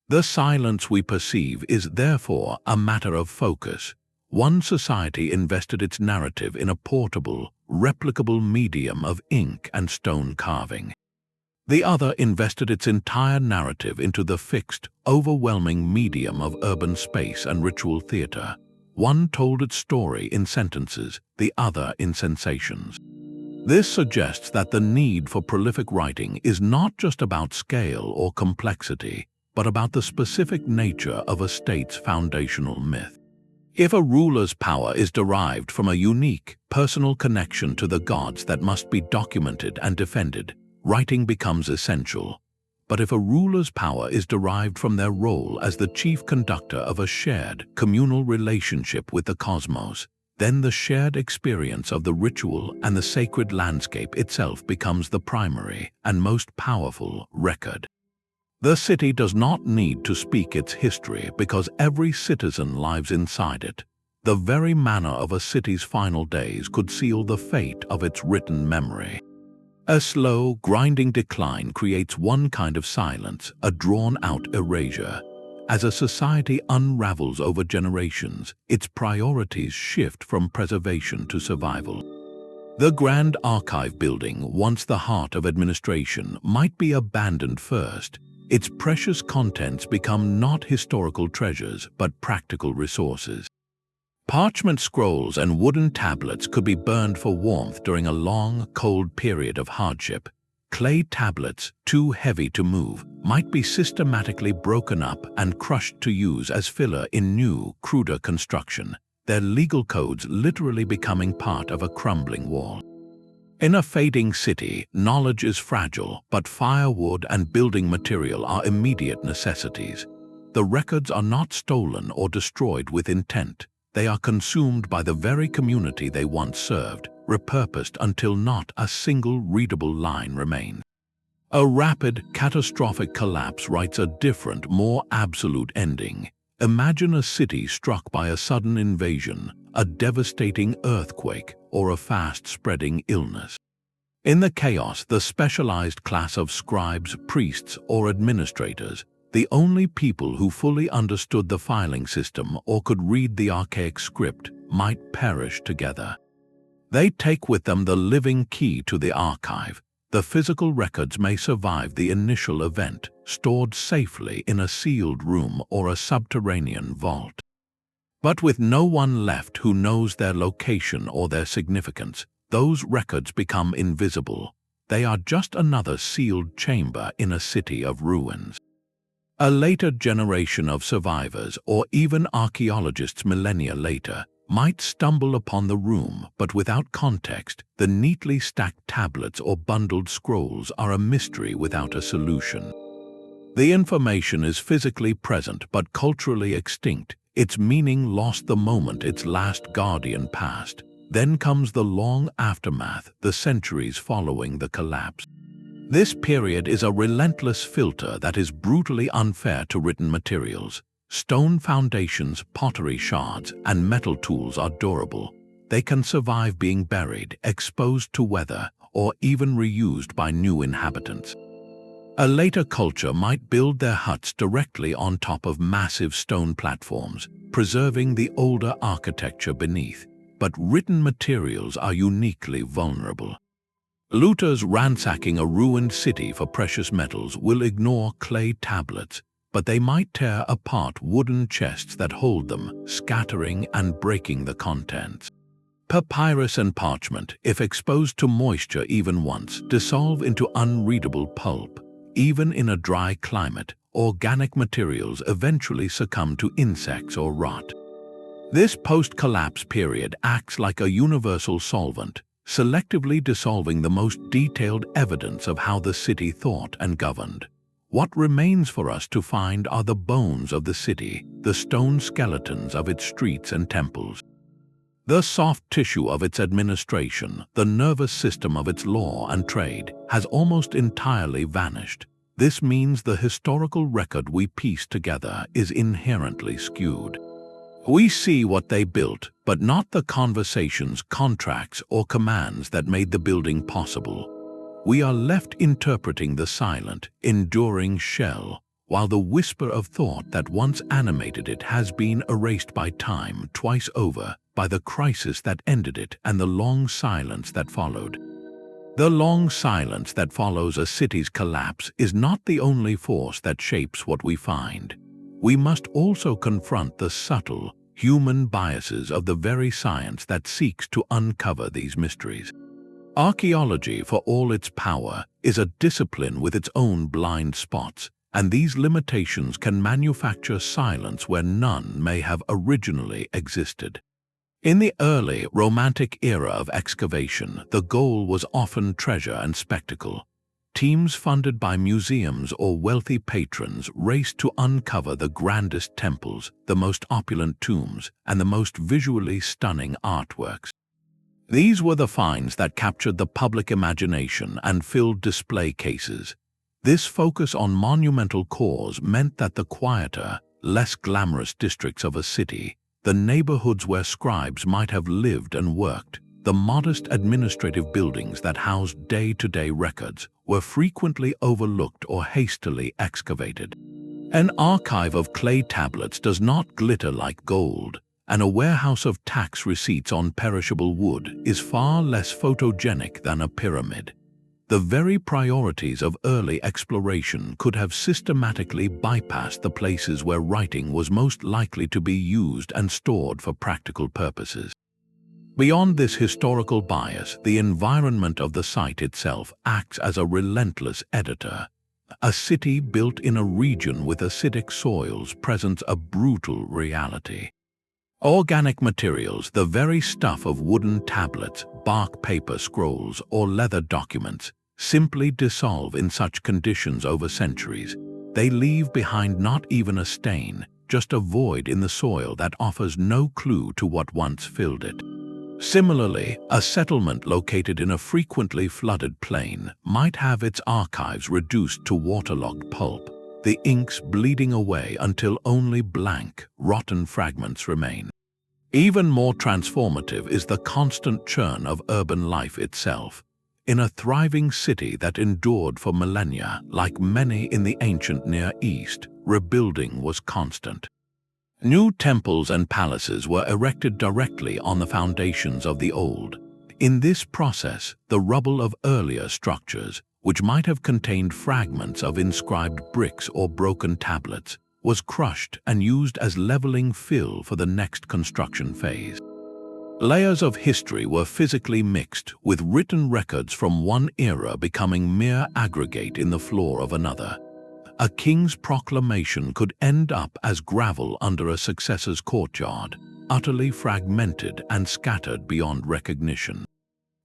The silence we perceive is therefore a matter of focus. One society invested its narrative in a portable, replicable medium of ink and stone carving. The other invested its entire narrative into the fixed, overwhelming medium of urban space and ritual theater. One told its story in sentences, the other in sensations. This suggests that the need for prolific writing is not just about scale or complexity, but about the specific nature of a state's foundational myth. If a ruler's power is derived from a unique, personal connection to the gods that must be documented and defended, writing becomes essential. But if a ruler's power is derived from their role as the chief conductor of a shared, communal relationship with the cosmos, then the shared experience of the ritual and the sacred landscape itself becomes the primary and most powerful record. The city does not need to speak its history because every citizen lives inside it. The very manner of a city's final days could seal the fate of its written memory. A slow, grinding decline creates one kind of silence, a drawn-out erasure. As a society unravels over generations, its priorities shift from preservation to survival. The Grand Archive building, once the heart of administration, might be abandoned first. Its precious contents become not historical treasures, but practical resources. Parchment scrolls and wooden tablets could be burned for warmth during a long, cold period of hardship. Clay tablets, too heavy to move, might be systematically broken up and crushed to use as filler in new, cruder construction, their legal codes literally becoming part of a crumbling wall. In a fading city, knowledge is fragile, but firewood and building material are immediate necessities. The records are not stolen or destroyed with intent. They are consumed by the very community they once served, repurposed until not a single readable line remains. A rapid, catastrophic collapse writes a different, more absolute ending. Imagine a city struck by a sudden invasion, a devastating earthquake, or a fast-spreading illness. In the chaos, the specialized class of scribes, priests, or administrators, the only people who fully understood the filing system or could read the archaic script, might perish together. They take with them the living key to the archive. The physical records may survive the initial event, stored safely in a sealed room or a subterranean vault. But with no one left who knows their location or their significance, those records become invisible. They are just another sealed chamber in a city of ruins. A later generation of survivors, or even archaeologists millennia later, might stumble upon the room, but without context. The neatly stacked tablets or bundled scrolls are a mystery without a solution. The information is physically present but culturally extinct, its meaning lost the moment its last guardian passed. Then comes the long aftermath, the centuries following the collapse. This period is a relentless filter that is brutally unfair to written materials. Stone foundations, pottery shards, and metal tools are durable. They can survive being buried, exposed to weather, or even reused by new inhabitants. A later culture might build their huts directly on top of massive stone platforms, preserving the older architecture beneath. But written materials are uniquely vulnerable. Looters ransacking a ruined city for precious metals will ignore clay tablets, but they might tear apart wooden chests that hold them, scattering and breaking the contents. Papyrus and parchment, if exposed to moisture even once, dissolve into unreadable pulp. Even in a dry climate, organic materials eventually succumb to insects or rot. This post-collapse period acts like a universal solvent, selectively dissolving the most detailed evidence of how the city thought and governed. What remains for us to find are the bones of the city, the stone skeletons of its streets and temples. The soft tissue of its administration, the nervous system of its law and trade, has almost entirely vanished. This means the historical record we piece together is inherently skewed. We see what they built, but not the conversations, contracts, or commands that made the building possible. We are left interpreting the silent, enduring shell, while the whisper of thought that once animated it has been erased by time twice over, by the crisis that ended it and the long silence that followed. The long silence that follows a city's collapse is not the only force that shapes what we find. We must also confront the subtle, human biases of the very science that seeks to uncover these mysteries. Archaeology, for all its power, is a discipline with its own blind spots, and these limitations can manufacture silence where none may have originally existed. In the early Romantic era of excavation, the goal was often treasure and spectacle. Teams funded by museums or wealthy patrons raced to uncover the grandest temples, the most opulent tombs, and the most visually stunning artworks. These were the finds that captured the public imagination and filled display cases. This focus on monumental cores meant that the quieter, less glamorous districts of a city, the neighborhoods where scribes might have lived and worked, the modest administrative buildings that housed day-to-day records, were frequently overlooked or hastily excavated. An archive of clay tablets does not glitter like gold, and a warehouse of tax receipts on perishable wood is far less photogenic than a pyramid. The very priorities of early exploration could have systematically bypassed the places where writing was most likely to be used and stored for practical purposes. Beyond this historical bias, the environment of the site itself acts as a relentless editor. A city built in a region with acidic soils presents a brutal reality. Organic materials, the very stuff of wooden tablets, bark paper scrolls, or leather documents, simply dissolve in such conditions over centuries. They leave behind not even a stain, just a void in the soil that offers no clue to what once filled it. Similarly, a settlement located in a frequently flooded plain might have its archives reduced to waterlogged pulp, the inks bleeding away until only blank, rotten fragments remain. Even more transformative is the constant churn of urban life itself. In a thriving city that endured for millennia, like many in the ancient Near East, rebuilding was constant. New temples and palaces were erected directly on the foundations of the old. In this process, the rubble of earlier structures, which might have contained fragments of inscribed bricks or broken tablets, was crushed and used as leveling fill for the next construction phase. Layers of history were physically mixed, with written records from one era becoming mere aggregate in the floor of another. A king's proclamation could end up as gravel under a successor's courtyard, utterly fragmented and scattered beyond recognition.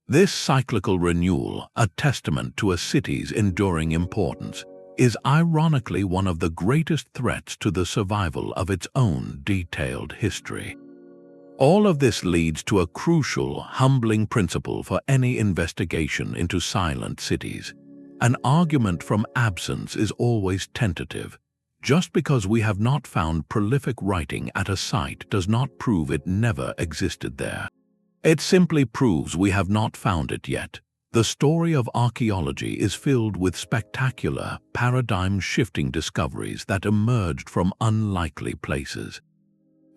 This cyclical renewal, a testament to a city's enduring importance, is ironically one of the greatest threats to the survival of its own detailed history. All of this leads to a crucial, humbling principle for any investigation into silent cities. An argument from absence is always tentative. Just because we have not found prolific writing at a site does not prove it never existed there. It simply proves we have not found it yet. The story of archaeology is filled with spectacular, paradigm-shifting discoveries that emerged from unlikely places.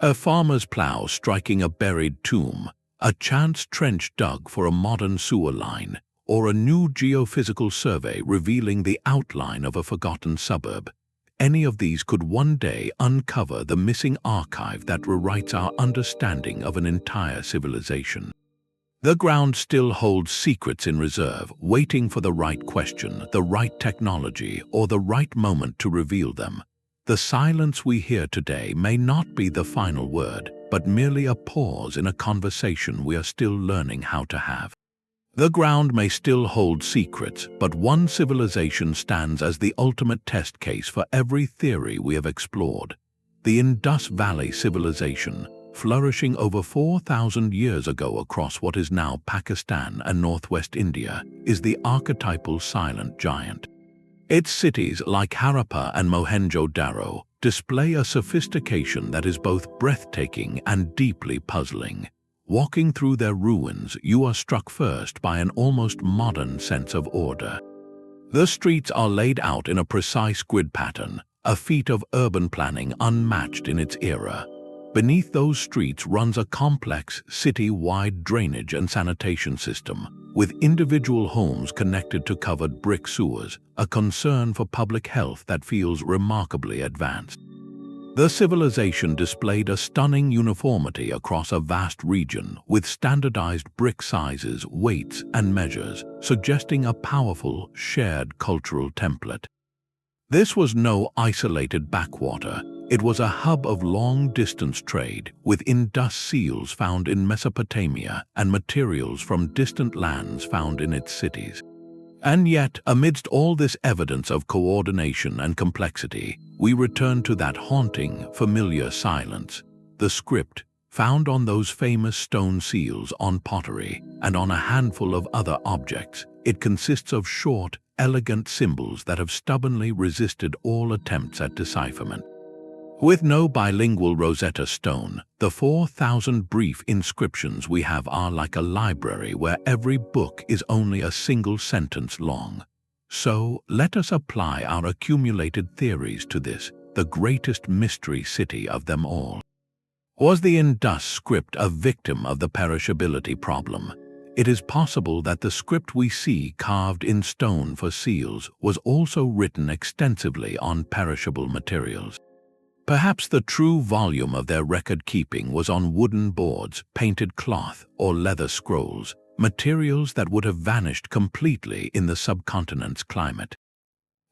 A farmer's plow striking a buried tomb, a chance trench dug for a modern sewer line, or a new geophysical survey revealing the outline of a forgotten suburb. Any of these could one day uncover the missing archive that rewrites our understanding of an entire civilization. The ground still holds secrets in reserve, waiting for the right question, the right technology, or the right moment to reveal them. The silence we hear today may not be the final word, but merely a pause in a conversation we are still learning how to have. The ground may still hold secrets, but one civilization stands as the ultimate test case for every theory we have explored. The Indus Valley civilization, flourishing over 4,000 years ago across what is now Pakistan and northwest India, is the archetypal silent giant. Its cities, like Harappa and Mohenjo-daro, display a sophistication that is both breathtaking and deeply puzzling. Walking through their ruins, you are struck first by an almost modern sense of order. The streets are laid out in a precise grid pattern, a feat of urban planning unmatched in its era. Beneath those streets runs a complex, city-wide drainage and sanitation system, with individual homes connected to covered brick sewers, a concern for public health that feels remarkably advanced. The civilization displayed a stunning uniformity across a vast region, with standardized brick sizes, weights, and measures, suggesting a powerful, shared cultural template. This was no isolated backwater. It was a hub of long-distance trade, with Indus seals found in Mesopotamia and materials from distant lands found in its cities. And yet, amidst all this evidence of coordination and complexity, we return to that haunting, familiar silence, the script found on those famous stone seals on pottery and on a handful of other objects. It consists of short, elegant symbols that have stubbornly resisted all attempts at decipherment. With no bilingual Rosetta Stone, the 4,000 brief inscriptions we have are like a library where every book is only a single sentence long. So, let us apply our accumulated theories to this, the greatest mystery city of them all. Was the Indus script a victim of the perishability problem? It is possible that the script we see carved in stone for seals was also written extensively on perishable materials. Perhaps the true volume of their record-keeping was on wooden boards, painted cloth, or leather scrolls, materials that would have vanished completely in the subcontinent's climate.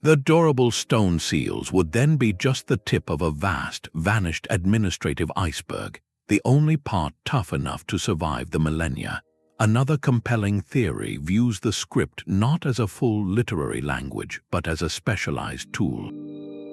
The durable stone seals would then be just the tip of a vast, vanished administrative iceberg, the only part tough enough to survive the millennia. Another compelling theory views the script not as a full literary language, but as a specialized tool.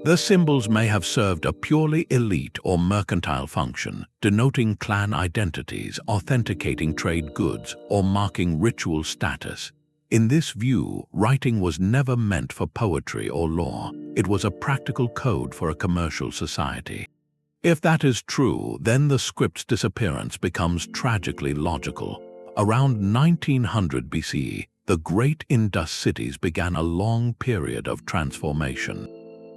The symbols may have served a purely elite or mercantile function, denoting clan identities, authenticating trade goods, or marking ritual status. In this view, writing was never meant for poetry or law. It was a practical code for a commercial society. If that is true, then the script's disappearance becomes tragically logical. Around 1900 BCE, the great Indus cities began a long period of transformation.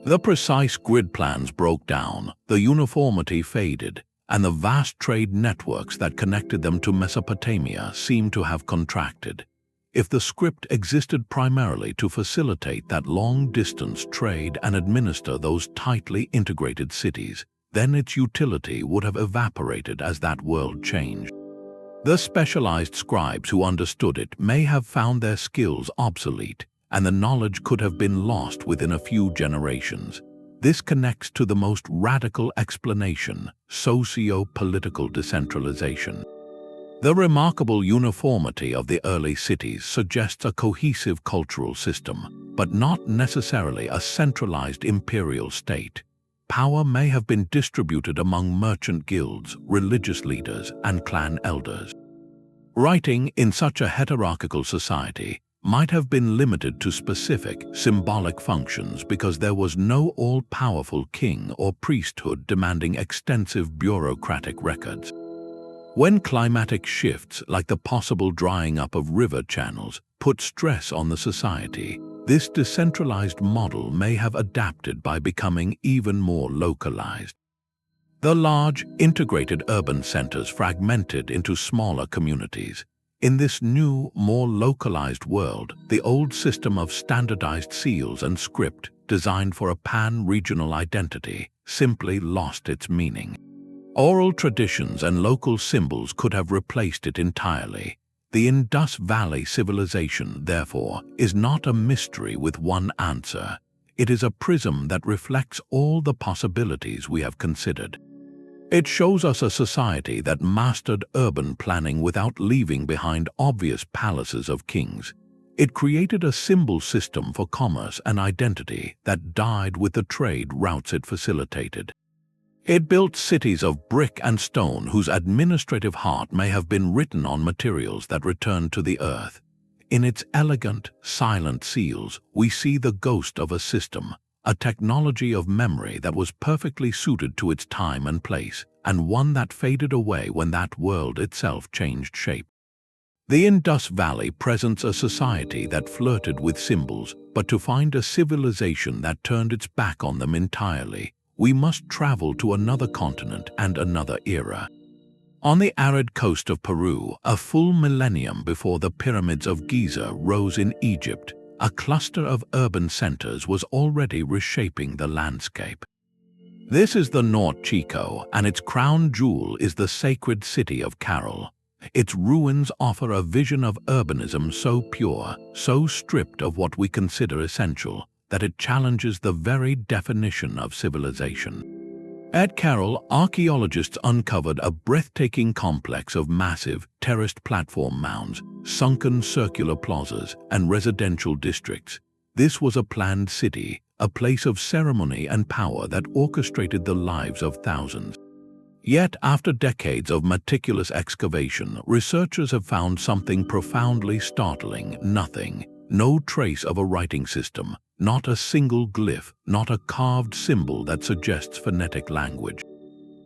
The precise grid plans broke down, the uniformity faded, and the vast trade networks that connected them to Mesopotamia seemed to have contracted. If the script existed primarily to facilitate that long-distance trade and administer those tightly integrated cities, then its utility would have evaporated as that world changed. The specialized scribes who understood it may have found their skills obsolete, and the knowledge could have been lost within a few generations. This connects to the most radical explanation, socio-political decentralization. The remarkable uniformity of the early cities suggests a cohesive cultural system, but not necessarily a centralized imperial state. Power may have been distributed among merchant guilds, religious leaders, and clan elders. Writing in such a hierarchical society might have been limited to specific, symbolic functions because there was no all-powerful king or priesthood demanding extensive bureaucratic records. When climatic shifts, like the possible drying up of river channels, put stress on the society, this decentralized model may have adapted by becoming even more localized. The large, integrated urban centers fragmented into smaller communities. In this new, more localized world, the old system of standardized seals and script, designed for a pan-regional identity, simply lost its meaning. Oral traditions and local symbols could have replaced it entirely. The Indus Valley civilization, therefore, is not a mystery with one answer. It is a prism that reflects all the possibilities we have considered. It shows us a society that mastered urban planning without leaving behind obvious palaces of kings. It created a symbol system for commerce and identity that died with the trade routes it facilitated. It built cities of brick and stone whose administrative heart may have been written on materials that returned to the earth. In its elegant, silent seals, we see the ghost of a system, a technology of memory that was perfectly suited to its time and place, and one that faded away when that world itself changed shape. The Indus Valley presents a society that flirted with symbols, but to find a civilization that turned its back on them entirely, we must travel to another continent and another era. On the arid coast of Peru, a full millennium before the pyramids of Giza rose in Egypt, a cluster of urban centers was already reshaping the landscape. This is the North Chico, and its crown jewel is the sacred city of Caral. Its ruins offer a vision of urbanism so pure, so stripped of what we consider essential, that it challenges the very definition of civilization. At Caral, archaeologists uncovered a breathtaking complex of massive, terraced platform mounds, sunken circular plazas, and residential districts. This was a planned city, a place of ceremony and power that orchestrated the lives of thousands. Yet, after decades of meticulous excavation, researchers have found something profoundly startling: nothing. No trace of a writing system, not a single glyph, not a carved symbol that suggests phonetic language.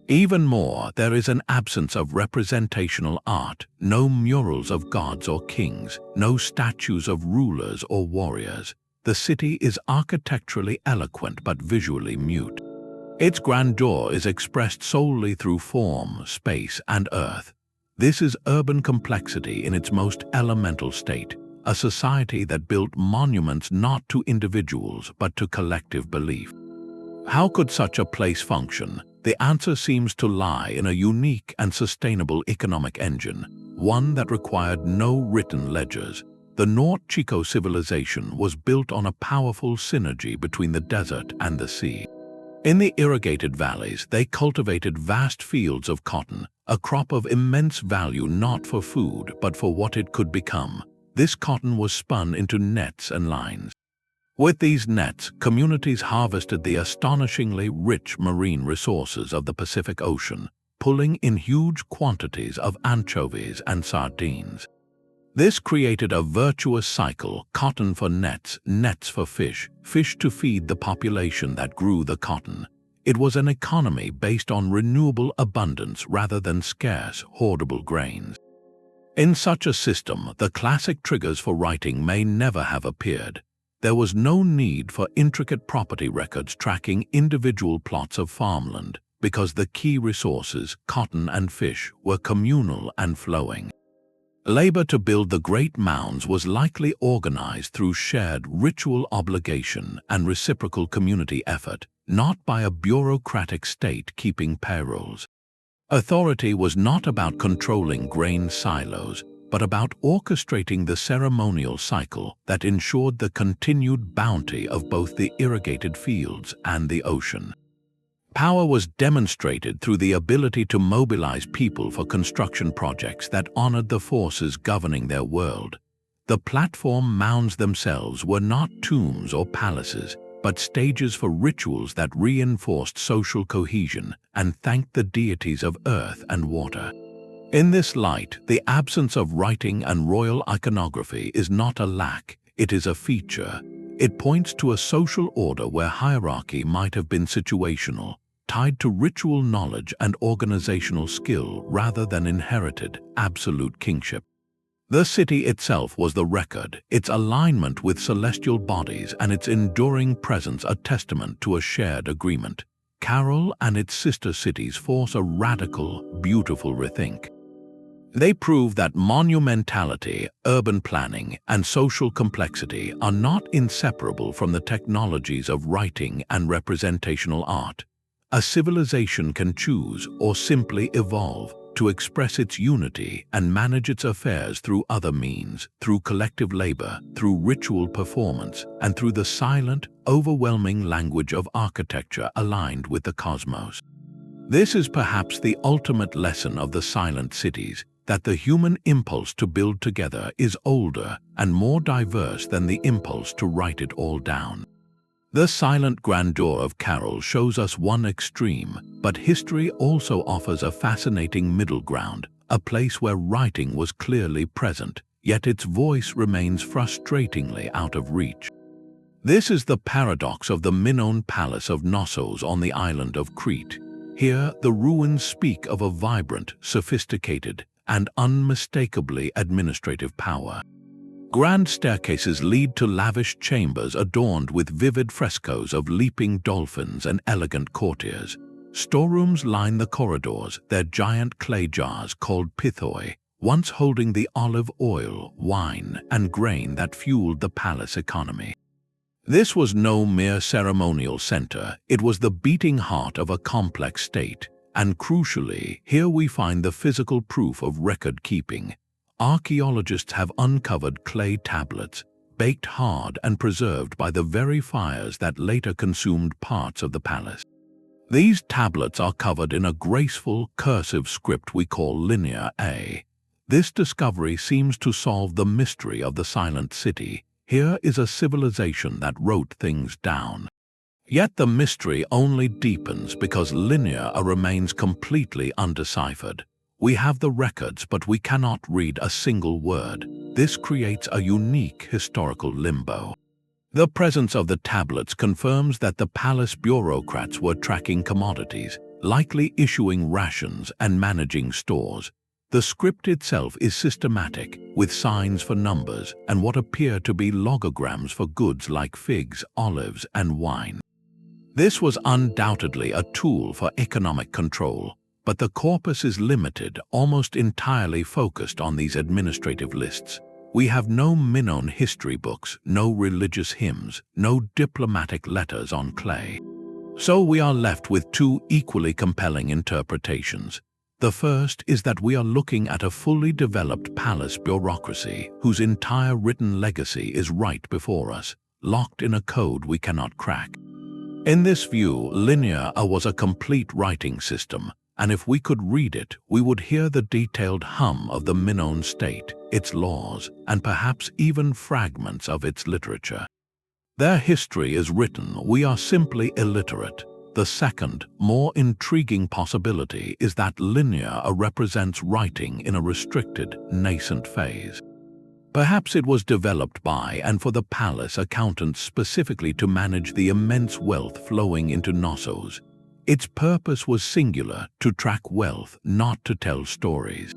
Even more, there is an absence of representational art, no murals of gods or kings, no statues of rulers or warriors. The city is architecturally eloquent but visually mute. Its grandeur is expressed solely through form, space, and earth. This is urban complexity in its most elemental state, a society that built monuments not to individuals but to collective belief. How could such a place function? The answer seems to lie in a unique and sustainable economic engine, one that required no written ledgers. The North Chico civilization was built on a powerful synergy between the desert and the sea. In the irrigated valleys, they cultivated vast fields of cotton, a crop of immense value not for food but for what it could become. This cotton was spun into nets and lines. With these nets, communities harvested the astonishingly rich marine resources of the Pacific Ocean, pulling in huge quantities of anchovies and sardines. This created a virtuous cycle: cotton for nets, nets for fish, fish to feed the population that grew the cotton. It was an economy based on renewable abundance rather than scarce, hoardable grains. In such a system, the classic triggers for writing may never have appeared. There was no need for intricate property records tracking individual plots of farmland, because the key resources, cotton and fish, were communal and flowing. Labor to build the great mounds was likely organized through shared ritual obligation and reciprocal community effort, not by a bureaucratic state keeping payrolls. Authority was not about controlling grain silos, but about orchestrating the ceremonial cycle that ensured the continued bounty of both the irrigated fields and the ocean. Power was demonstrated through the ability to mobilize people for construction projects that honored the forces governing their world. The platform mounds themselves were not tombs or palaces, but stages for rituals that reinforced social cohesion and thanked the deities of earth and water. In this light, the absence of writing and royal iconography is not a lack, it is a feature. It points to a social order where hierarchy might have been situational, tied to ritual knowledge and organizational skill rather than inherited, absolute kingship. The city itself was the record, its alignment with celestial bodies and its enduring presence a testament to a shared agreement. Caral and its sister cities force a radical, beautiful rethink. They prove that monumentality, urban planning, and social complexity are not inseparable from the technologies of writing and representational art. A civilization can choose, or simply evolve, to express its unity and manage its affairs through other means, through collective labor, through ritual performance, and through the silent, overwhelming language of architecture aligned with the cosmos. This is perhaps the ultimate lesson of the silent cities, that the human impulse to build together is older and more diverse than the impulse to write it all down. The silent grandeur of Caral shows us one extreme, but history also offers a fascinating middle ground, a place where writing was clearly present, yet its voice remains frustratingly out of reach. This is the paradox of the Minoan palace of Knossos on the island of Crete. Here, the ruins speak of a vibrant, sophisticated, and unmistakably administrative power. Grand staircases lead to lavish chambers adorned with vivid frescoes of leaping dolphins and elegant courtiers. Storerooms line the corridors, their giant clay jars called pithoi, once holding the olive oil, wine, and grain that fueled the palace economy. This was no mere ceremonial center, it was the beating heart of a complex state, and crucially, here we find the physical proof of record-keeping. Archaeologists have uncovered clay tablets, baked hard and preserved by the very fires that later consumed parts of the palace. These tablets are covered in a graceful, cursive script we call Linear A. This discovery seems to solve the mystery of the silent city. Here is a civilization that wrote things down. Yet the mystery only deepens because Linear A remains completely undeciphered. We have the records, but we cannot read a single word. This creates a unique historical limbo. The presence of the tablets confirms that the palace bureaucrats were tracking commodities, likely issuing rations and managing stores. The script itself is systematic, with signs for numbers and what appear to be logograms for goods like figs, olives, and wine. This was undoubtedly a tool for economic control, but the corpus is limited, almost entirely focused on these administrative lists. We have no Minoan history books, no religious hymns, no diplomatic letters on clay. So we are left with two equally compelling interpretations. The first is that we are looking at a fully developed palace bureaucracy whose entire written legacy is right before us, locked in a code we cannot crack. In this view, Linear A was a complete writing system, and if we could read it, we would hear the detailed hum of the Minoan state, its laws, and perhaps even fragments of its literature. Their history is written, we are simply illiterate. The second, more intriguing possibility is that Linear A represents writing in a restricted, nascent phase. Perhaps it was developed by and for the palace accountants specifically to manage the immense wealth flowing into Knossos. Its purpose was singular, to track wealth, not to tell stories.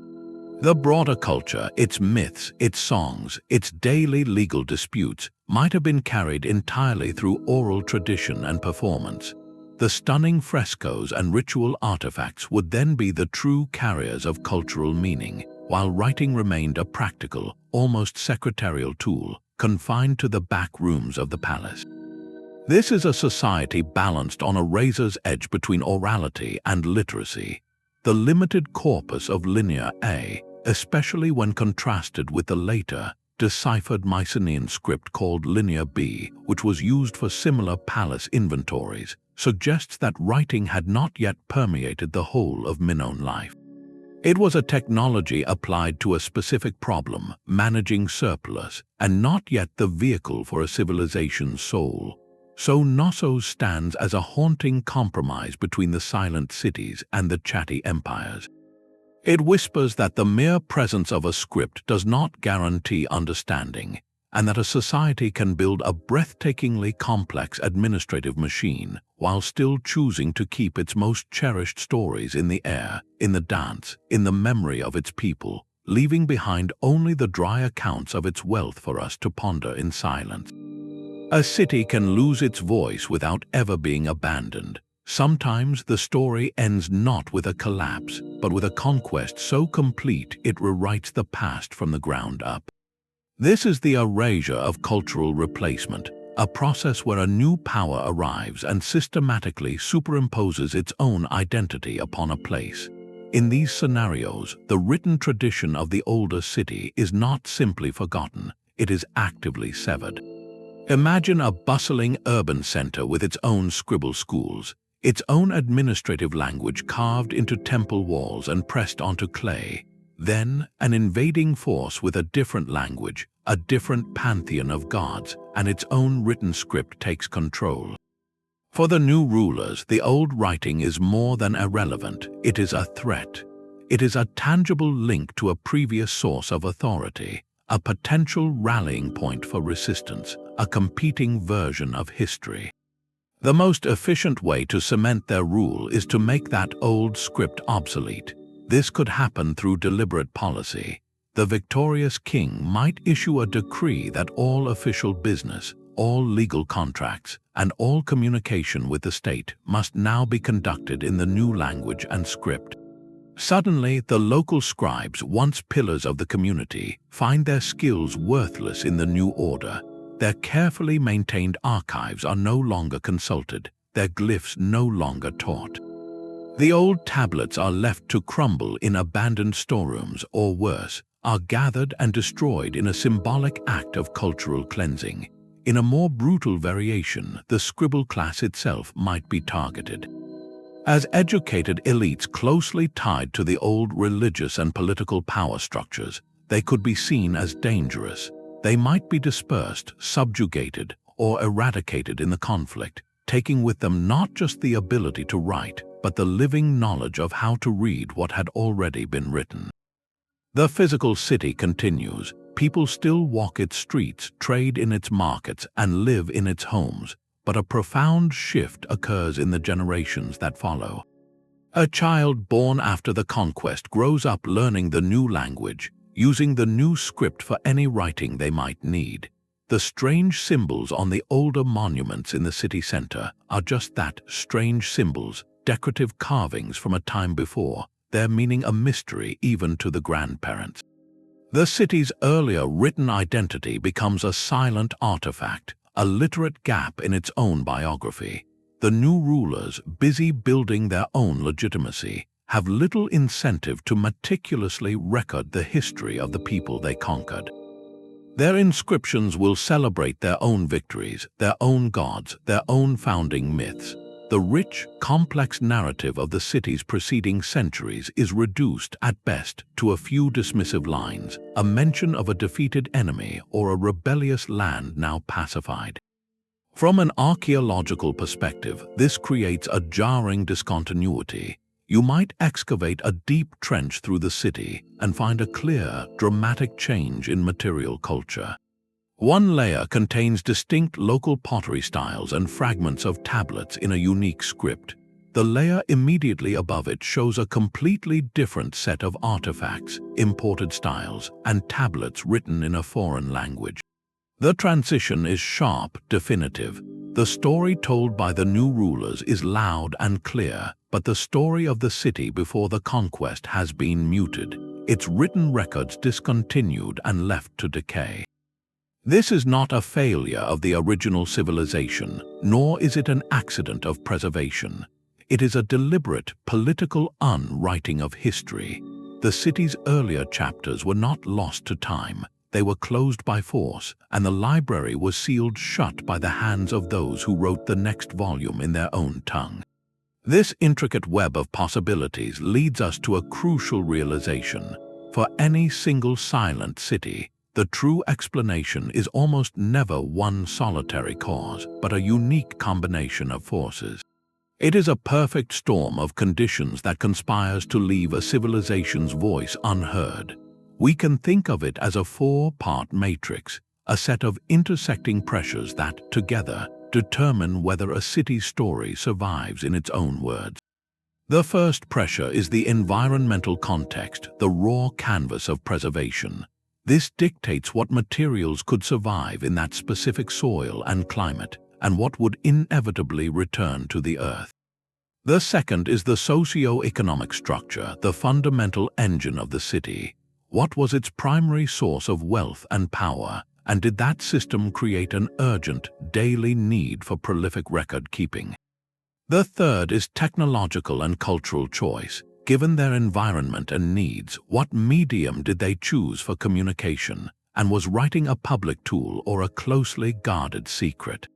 The broader culture, its myths, its songs, its daily legal disputes, might have been carried entirely through oral tradition and performance. The stunning frescoes and ritual artifacts would then be the true carriers of cultural meaning, while writing remained a practical, almost secretarial tool, confined to the back rooms of the palace. This is a society balanced on a razor's edge between orality and literacy. The limited corpus of Linear A, especially when contrasted with the later, deciphered Mycenaean script called Linear B, which was used for similar palace inventories, suggests that writing had not yet permeated the whole of Minoan life. It was a technology applied to a specific problem, managing surplus, and not yet the vehicle for a civilization's soul. So Knossos stands as a haunting compromise between the silent cities and the chatty empires. It whispers that the mere presence of a script does not guarantee understanding, and that a society can build a breathtakingly complex administrative machine while still choosing to keep its most cherished stories in the air, in the dance, in the memory of its people, leaving behind only the dry accounts of its wealth for us to ponder in silence. A city can lose its voice without ever being abandoned. Sometimes the story ends not with a collapse, but with a conquest so complete it rewrites the past from the ground up. This is the erasure of cultural replacement, a process where a new power arrives and systematically superimposes its own identity upon a place. In these scenarios, the written tradition of the older city is not simply forgotten, it is actively severed. Imagine a bustling urban center with its own scribble schools, its own administrative language carved into temple walls and pressed onto clay. Then, an invading force with a different language, a different pantheon of gods, and its own written script takes control. For the new rulers, the old writing is more than irrelevant, it is a threat. It is a tangible link to a previous source of authority, a potential rallying point for resistance, a competing version of history. The most efficient way to cement their rule is to make that old script obsolete. This could happen through deliberate policy. The victorious king might issue a decree that all official business, all legal contracts, and all communication with the state must now be conducted in the new language and script. Suddenly, the local scribes, once pillars of the community, find their skills worthless in the new order. Their carefully maintained archives are no longer consulted, their glyphs no longer taught. The old tablets are left to crumble in abandoned storerooms, or worse, are gathered and destroyed in a symbolic act of cultural cleansing. In a more brutal variation, the scribble class itself might be targeted. As educated elites closely tied to the old religious and political power structures, they could be seen as dangerous. They might be dispersed, subjugated, or eradicated in the conflict, taking with them not just the ability to write, but the living knowledge of how to read what had already been written. The physical city continues. People still walk its streets, trade in its markets, and live in its homes, but a profound shift occurs in the generations that follow. A child born after the conquest grows up learning the new language, using the new script for any writing they might need. The strange symbols on the older monuments in the city center are just that, strange symbols, decorative carvings from a time before, their meaning a mystery even to the grandparents. The city's earlier written identity becomes a silent artifact, a literate gap in its own biography. The new rulers, busy building their own legitimacy, have little incentive to meticulously record the history of the people they conquered. Their inscriptions will celebrate their own victories, their own gods, their own founding myths. The rich, complex narrative of the city's preceding centuries is reduced at best to a few dismissive lines, a mention of a defeated enemy or a rebellious land now pacified. From an archaeological perspective, this creates a jarring discontinuity. You might excavate a deep trench through the city and find a clear, dramatic change in material culture. One layer contains distinct local pottery styles and fragments of tablets in a unique script. The layer immediately above it shows a completely different set of artifacts, imported styles, and tablets written in a foreign language. The transition is sharp, definitive. The story told by the new rulers is loud and clear, but the story of the city before the conquest has been muted, its written records discontinued and left to decay. This is not a failure of the original civilization, nor is it an accident of preservation. It is a deliberate, political unwriting of history. The city's earlier chapters were not lost to time. They were closed by force, and the library was sealed shut by the hands of those who wrote the next volume in their own tongue. This intricate web of possibilities leads us to a crucial realization. For any single silent city, the true explanation is almost never one solitary cause, but a unique combination of forces. It is a perfect storm of conditions that conspires to leave a civilization's voice unheard. We can think of it as a four-part matrix, a set of intersecting pressures that, together, determine whether a city's story survives in its own words. The first pressure is the environmental context, the raw canvas of preservation. This dictates what materials could survive in that specific soil and climate, and what would inevitably return to the earth. The second is the socio-economic structure, the fundamental engine of the city. What was its primary source of wealth and power, and did that system create an urgent, daily need for prolific record-keeping? The third is technological and cultural choice. Given their environment and needs, what medium did they choose for communication, and was writing a public tool or a closely guarded secret?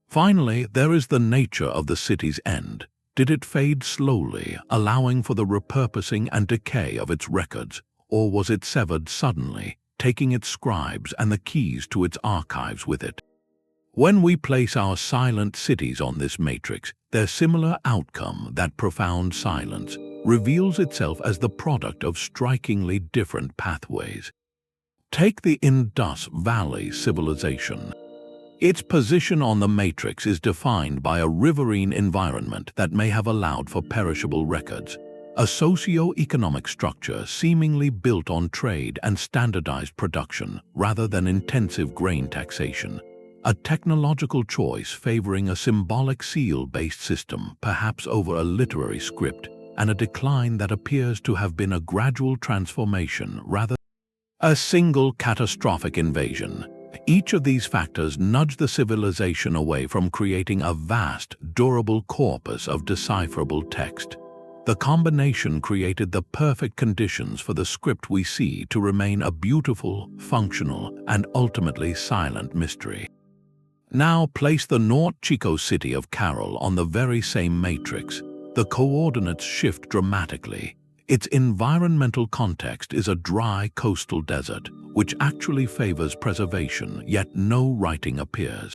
Finally, there is the nature of the city's end. Did it fade slowly, allowing for the repurposing and decay of its records, or was it severed suddenly, taking its scribes and the keys to its archives with it? When we place our silent cities on this matrix, their similar outcome, that profound silence, reveals itself as the product of strikingly different pathways. Take the Indus Valley civilization. Its position on the matrix is defined by a riverine environment that may have allowed for perishable records, a socio-economic structure seemingly built on trade and standardized production rather than intensive grain taxation, a technological choice favoring a symbolic seal-based system perhaps over a literary script, and a decline that appears to have been a gradual transformation rather than a single catastrophic invasion. Each of these factors nudged the civilization away from creating a vast, durable corpus of decipherable text. The combination created the perfect conditions for the script we see to remain a beautiful, functional, and ultimately silent mystery. Now place the North Chico city of Caral on the very same matrix. The coordinates shift dramatically. Its environmental context is a dry coastal desert, which actually favors preservation, yet no writing appears.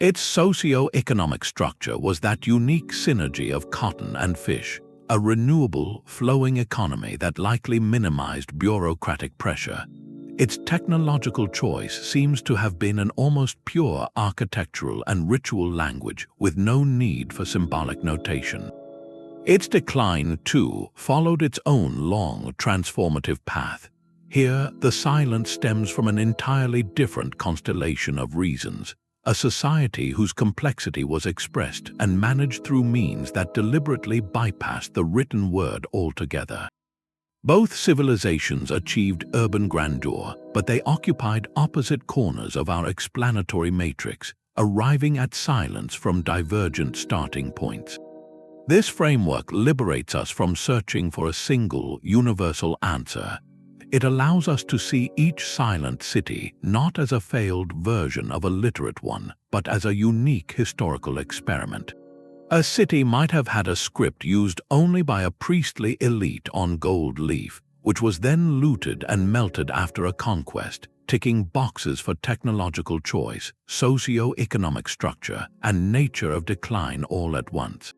Its socio-economic structure was that unique synergy of cotton and fish, a renewable, flowing economy that likely minimized bureaucratic pressure. Its technological choice seems to have been an almost pure architectural and ritual language with no need for symbolic notation. Its decline, too, followed its own long, transformative path. Here, the silence stems from an entirely different constellation of reasons, a society whose complexity was expressed and managed through means that deliberately bypassed the written word altogether. Both civilizations achieved urban grandeur, but they occupied opposite corners of our explanatory matrix, arriving at silence from divergent starting points. This framework liberates us from searching for a single, universal answer. It allows us to see each silent city not as a failed version of a literate one, but as a unique historical experiment. A city might have had a script used only by a priestly elite on gold leaf, which was then looted and melted after a conquest, ticking boxes for technological choice, socio-economic structure, and nature of decline all at once.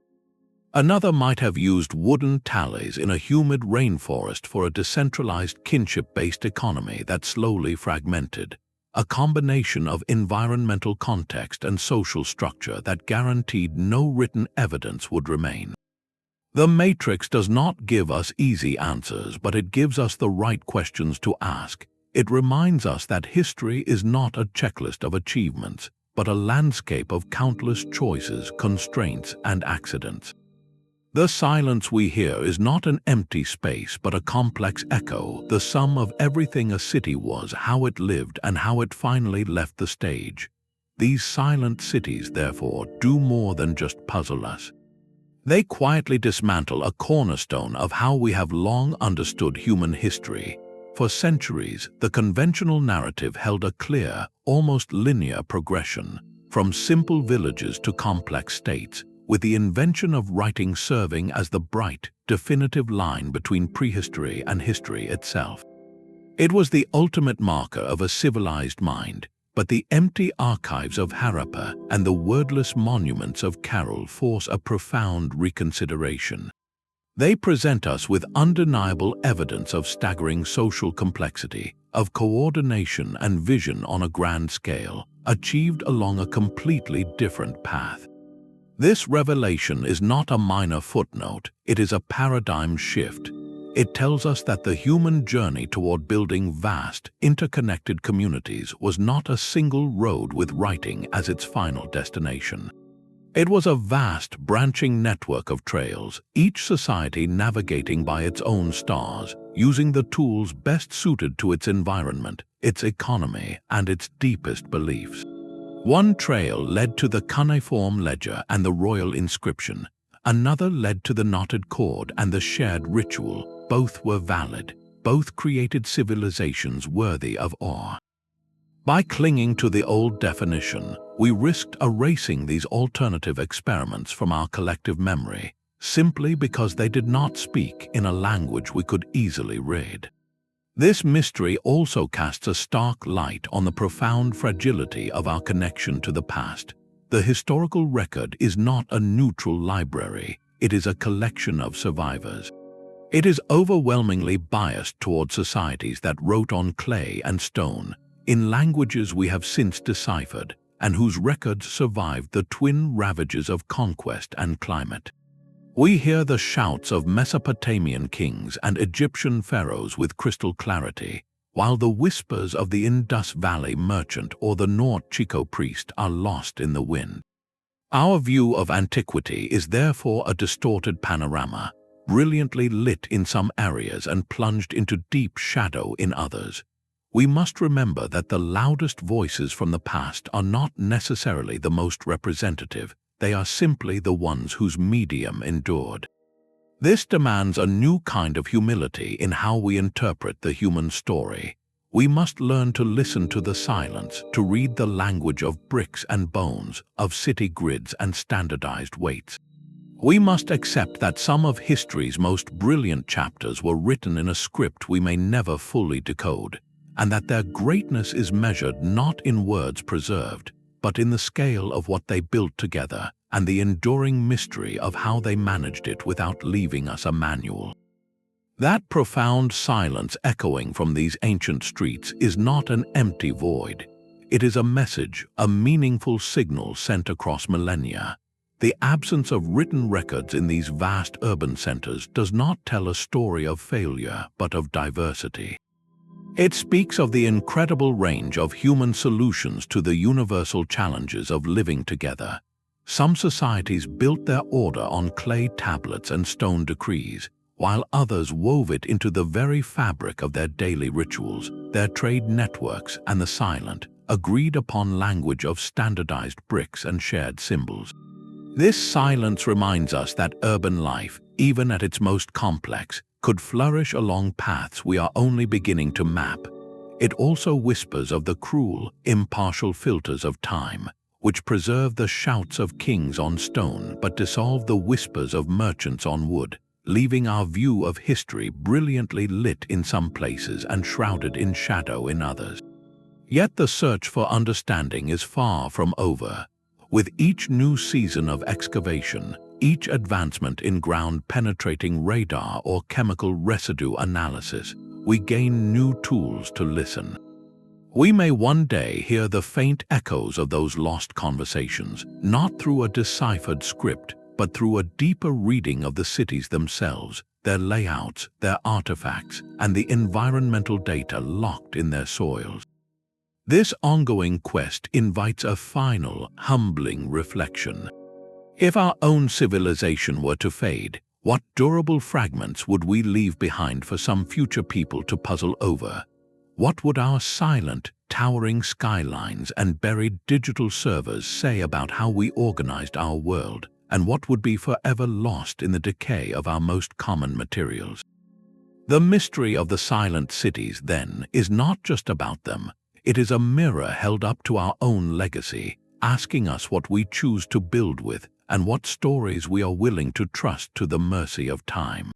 Another might have used wooden tallies in a humid rainforest for a decentralized kinship-based economy that slowly fragmented, a combination of environmental context and social structure that guaranteed no written evidence would remain. The matrix does not give us easy answers, but it gives us the right questions to ask. It reminds us that history is not a checklist of achievements, but a landscape of countless choices, constraints, and accidents. The silence we hear is not an empty space, but a complex echo, the sum of everything a city was, how it lived, and how it finally left the stage. These silent cities, therefore, do more than just puzzle us. They quietly dismantle a cornerstone of how we have long understood human history. For centuries, the conventional narrative held a clear, almost linear progression, from simple villages to complex states, with the invention of writing serving as the bright, definitive line between prehistory and history itself. It was the ultimate marker of a civilized mind, but the empty archives of Harappa and the wordless monuments of Caral force a profound reconsideration. They present us with undeniable evidence of staggering social complexity, of coordination and vision on a grand scale, achieved along a completely different path. This revelation is not a minor footnote, it is a paradigm shift. It tells us that the human journey toward building vast, interconnected communities was not a single road with writing as its final destination. It was a vast, branching network of trails, each society navigating by its own stars, using the tools best suited to its environment, its economy, and its deepest beliefs. One trail led to the cuneiform ledger and the royal inscription. Another led to the knotted cord and the shared ritual. Both were valid. Both created civilizations worthy of awe. By clinging to the old definition, we risked erasing these alternative experiments from our collective memory, simply because they did not speak in a language we could easily read. This mystery also casts a stark light on the profound fragility of our connection to the past. The historical record is not a neutral library, it is a collection of survivors. It is overwhelmingly biased toward societies that wrote on clay and stone, in languages we have since deciphered, and whose records survived the twin ravages of conquest and climate. We hear the shouts of Mesopotamian kings and Egyptian pharaohs with crystal clarity, while the whispers of the Indus Valley merchant or the North Chico priest are lost in the wind. Our view of antiquity is therefore a distorted panorama, brilliantly lit in some areas and plunged into deep shadow in others. We must remember that the loudest voices from the past are not necessarily the most representative. They are simply the ones whose medium endured. This demands a new kind of humility in how we interpret the human story. We must learn to listen to the silence, to read the language of bricks and bones, of city grids and standardized weights. We must accept that some of history's most brilliant chapters were written in a script we may never fully decode, and that their greatness is measured not in words preserved, but in the scale of what they built together and the enduring mystery of how they managed it without leaving us a manual. That profound silence echoing from these ancient streets is not an empty void. It is a message, a meaningful signal sent across millennia. The absence of written records in these vast urban centers does not tell a story of failure, but of diversity. It speaks of the incredible range of human solutions to the universal challenges of living together. Some societies built their order on clay tablets and stone decrees, while others wove it into the very fabric of their daily rituals, their trade networks, and the silent, agreed-upon language of standardized bricks and shared symbols. This silence reminds us that urban life, even at its most complex, could flourish along paths we are only beginning to map. It also whispers of the cruel, impartial filters of time, which preserve the shouts of kings on stone but dissolve the whispers of merchants on wood, leaving our view of history brilliantly lit in some places and shrouded in shadow in others. Yet the search for understanding is far from over. With each new season of excavation, each advancement in ground-penetrating radar or chemical residue analysis, we gain new tools to listen. We may one day hear the faint echoes of those lost conversations, not through a deciphered script, but through a deeper reading of the cities themselves, their layouts, their artifacts, and the environmental data locked in their soils. This ongoing quest invites a final, humbling reflection. If our own civilization were to fade, what durable fragments would we leave behind for some future people to puzzle over? What would our silent, towering skylines and buried digital servers say about how we organized our world, and what would be forever lost in the decay of our most common materials? The mystery of the silent cities, then, is not just about them. It is a mirror held up to our own legacy, asking us what we choose to build with and what stories we are willing to trust to the mercy of time.